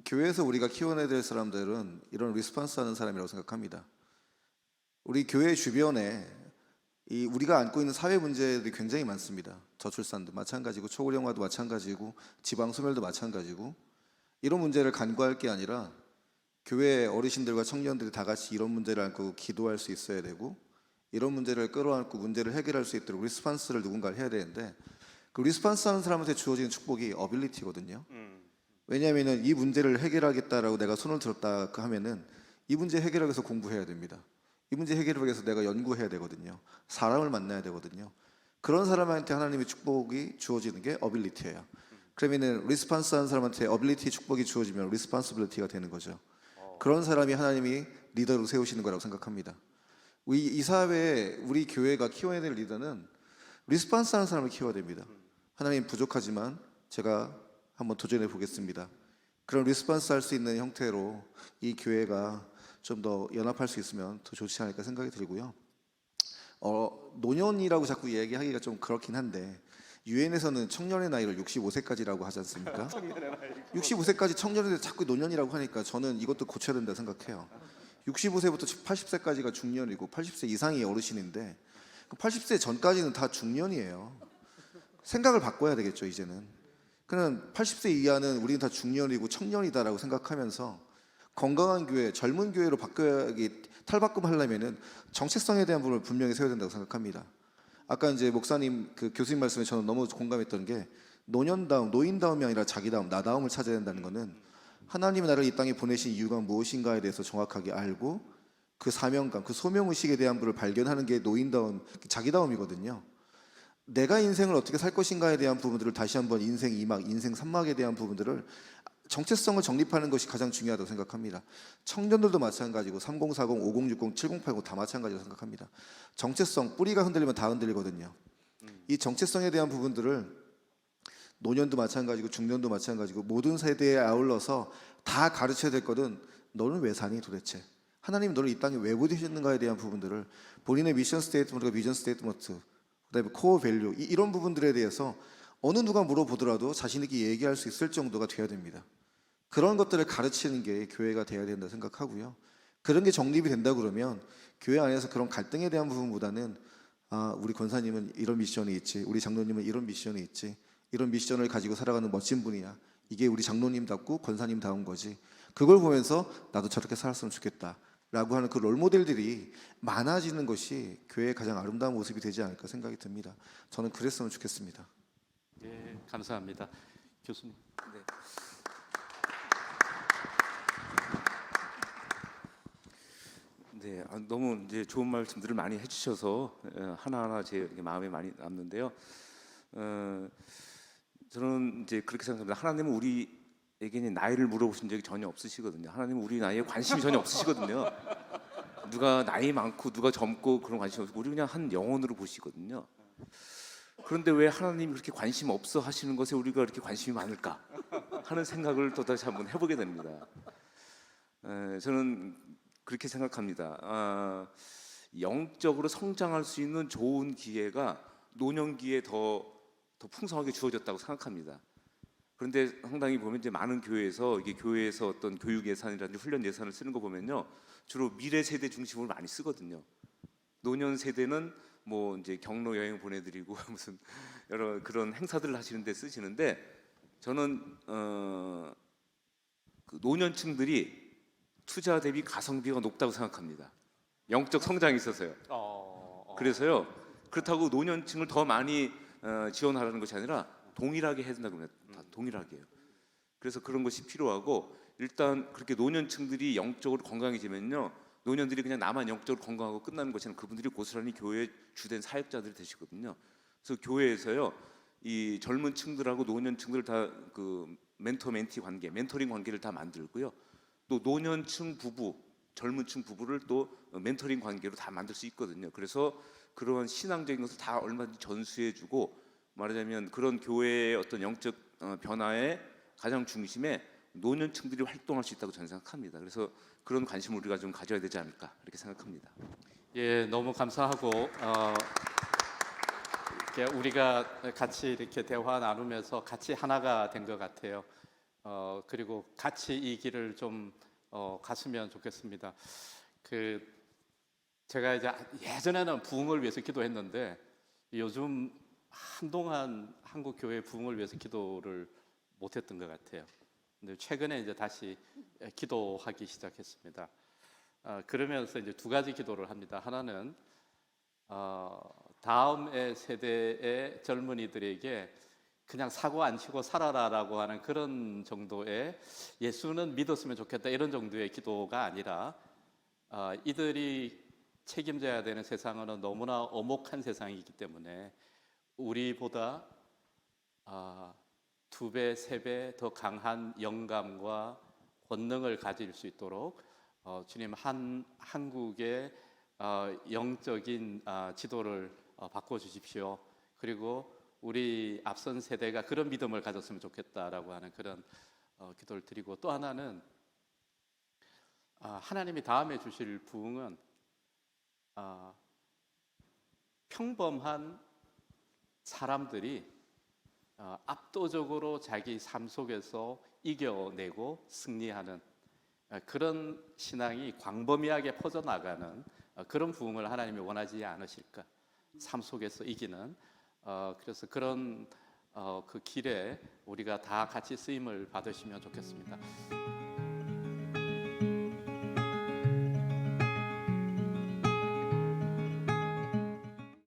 교회에서 우리가 키워내야 될 사람들은 이런 리스판스 하는 사람이라고 생각합니다. 우리 교회 주변에 이 우리가 안고 있는 사회 문제들이 굉장히 많습니다. 저출산도 마찬가지고 초고령화도 마찬가지고 지방 소멸도 마찬가지고 이런 문제를 간과할 게 아니라 교회 어르신들과 청년들이 다 같이 이런 문제를 안고 기도할 수 있어야 되고 이런 문제를 끌어안고 문제를 해결할 수 있도록 리스판스를 누군가를 해야 되는데 그 리스판스 하는 사람한테 주어지는 축복이 어빌리티거든요. 왜냐하면 이 문제를 해결하겠다라고 내가 손을 들었다 하면은 이 문제 해결하기 위해서 공부해야 됩니다. 이 문제 해결하기 위해서 내가 연구해야 되거든요. 사람을 만나야 되거든요. 그런 사람한테 하나님의 축복이 주어지는 게 어빌리티예요. 그러면은 리스판스 하는 사람한테 어빌리티 축복이 주어지면 리스판시빌리티가 되는 거죠. 그런 사람이 하나님이 리더로 세우시는 거라고 생각합니다. 이 사회에 우리 교회가 키워야 될 리더는 리스판스 하는 사람을 키워야 됩니다. 하나님 부족하지만 제가 한번 도전해 보겠습니다. 그런 리스판스 할 수 있는 형태로 이 교회가 좀 더 연합할 수 있으면 더 좋지 않을까 생각이 들고요. 노년이라고 자꾸 얘기하기가 좀 그렇긴 한데 유엔에서는 청년의 나이를 65세까지라고 하지 않습니까? 65세까지 청년인데 자꾸 노년이라고 하니까 저는 이것도 고쳐야 된다 생각해요. 65세부터 80세까지가 중년이고 80세 이상이 어르신인데 80세 전까지는 다 중년이에요. 생각을 바꿔야 되겠죠, 이제는. 그냥 80세 이하는 우리는 다 중년이고 청년이다라고 생각하면서 건강한 교회, 젊은 교회로 바뀌어야기 탈바꿈하려면은 정체성에 대한 부분을 분명히 세워야 된다고 생각합니다. 아까 이제 목사님 그 교수님 말씀에 저는 너무 공감했던 게 노년다움, 노인다움이 아니라 자기다움, 나다움을 찾아야 된다는 거는 하나님이 나를 이 땅에 보내신 이유가 무엇인가에 대해서 정확하게 알고 그 사명감, 그 소명의식에 대한 부분을 발견하는 게 노인다움, 자기다움이거든요. 내가 인생을 어떻게 살 것인가에 대한 부분들을 다시 한번 인생 2막, 인생 3막에 대한 부분들을 정체성을 정립하는 것이 가장 중요하다고 생각합니다. 청년들도 마찬가지고 3040, 5060, 7080 다 마찬가지라고 생각합니다. 정체성, 뿌리가 흔들리면 다 흔들리거든요. 이 정체성에 대한 부분들을 노년도 마찬가지고 중년도 마찬가지고 모든 세대에 아울러서 다 가르쳐야 될 거는 너는 왜 사니 도대체? 하나님 너를 이 땅에 왜 보내셨는가에 대한 부분들을 본인의 미션 스테이트먼트가 비전 스테이트먼트, 그다음에 코어 밸류 이런 부분들에 대해서 어느 누가 물어보더라도 자신 있게 얘기할 수 있을 정도가 돼야 됩니다. 그런 것들을 가르치는 게 교회가 돼야 된다 생각하고요. 그런 게 정립이 된다 그러면 교회 안에서 그런 갈등에 대한 부분보다는 우리 권사님은 이런 미션이 있지, 우리 장로님은 이런 미션이 있지, 이런 미션을 가지고 살아가는 멋진 분이야. 이게 우리 장로님답고 권사님다운 거지. 그걸 보면서 나도 저렇게 살았으면 좋겠다 라고 하는 그 롤모델들이 많아지는 것이 교회의 가장 아름다운 모습이 되지 않을까 생각이 듭니다. 저는 그랬으면 좋겠습니다. 예, 감사합니다. 교수님. 네, 너무 이제 좋은 말씀들을 많이 해주셔서 하나하나 제 마음에 많이 남는데요. 저는 이제 그렇게 생각합니다. 하나님은 우리에게 나이를 물어보신 적이 전혀 없으시거든요. 하나님은 우리 나이에 관심이 전혀 없으시거든요. 누가 나이 많고 누가 젊고 그런 관심 없고 우리 그냥 한 영혼으로 보시거든요. 그런데 왜 하나님이 그렇게 관심 없어 하시는 것에 우리가 그렇게 관심이 많을까 하는 생각을 또 다시 한번 해보게 됩니다. 저는 그렇게 생각합니다. 영적으로 성장할 수 있는 좋은 기회가 노년기에 더 풍성하게 주어졌다고 생각합니다. 그런데 상당히 보면 이제 많은 교회에서 이게 교회에서 어떤 교육 예산이라든지 훈련 예산을 쓰는 거 보면요, 주로 미래 세대 중심으로 많이 쓰거든요. 노년 세대는 뭐 이제 경로 여행 보내드리고 무슨 여러 그런 행사들을 하시는데 쓰시는데 저는 그 노년층들이 투자 대비 가성비가 높다고 생각합니다. 영적 성장이 있어서요. 그래서요. 그렇다고 노년층을 더 많이 지원하라는 것이 아니라 동일하게 해야 된다고 합니다. 다 동일하게요. 그래서 그런 것이 필요하고 일단 그렇게 노년층들이 영적으로 건강해지면요. 노년들이 그냥 나만 영적으로 건강하고 끝나는 것이 아니라 그분들이 고스란히 교회의 주된 사역자들이 되시거든요. 그래서 교회에서요. 이 젊은 층들하고 노년층들 다 그 멘토 멘티 관계, 멘토링 관계를 다 만들고요. 또 노년층 부부, 젊은층 부부를 또 멘토링 관계로 다 만들 수 있거든요. 그래서 그러한 신앙적인 것을 다 얼마든지 전수해주고 말하자면 그런 교회의 어떤 영적 변화의 가장 중심에 노년층들이 활동할 수 있다고 저는 생각합니다. 그래서 그런 관심을 우리가 좀 가져야 되지 않을까 이렇게 생각합니다. 예, 너무 감사하고 이렇게 우리가 같이 이렇게 대화 나누면서 같이 하나가 된 것 같아요. 그리고 같이 이 길을 좀 갔으면 좋겠습니다. 제가 이제 예전에는 부흥을 위해서 기도했는데 요즘 한동안 한국 교회 부흥을 위해서 기도를 못했던 것 같아요. 근데 최근에 이제 다시 기도하기 시작했습니다. 그러면서 이제 두 가지 기도를 합니다. 하나는 다음의 세대의 젊은이들에게 그냥 사고 안 치고 살아라라고 하는 그런 정도의 예수는 믿었으면 좋겠다 이런 정도의 기도가 아니라 이들이 책임져야 되는 세상은 너무나 엄혹한 세상이기 때문에 우리보다 2배, 3배 더 강한 영감과 권능을 가질 수 있도록 주님 한국의 영적인 지도를 바꿔주십시오. 그리고 우리 앞선 세대가 그런 믿음을 가졌으면 좋겠다라고 하는 그런 기도를 드리고, 또 하나는 하나님이 다음에 주실 부흥은 평범한 사람들이 압도적으로 자기 삶 속에서 이겨내고 승리하는 그런 신앙이 광범위하게 퍼져나가는 그런 부흥을 하나님이 원하지 않으실까. 삶 속에서 이기는 그래서 그런 그 길에 우리가 다 같이 쓰임을 받으시면 좋겠습니다.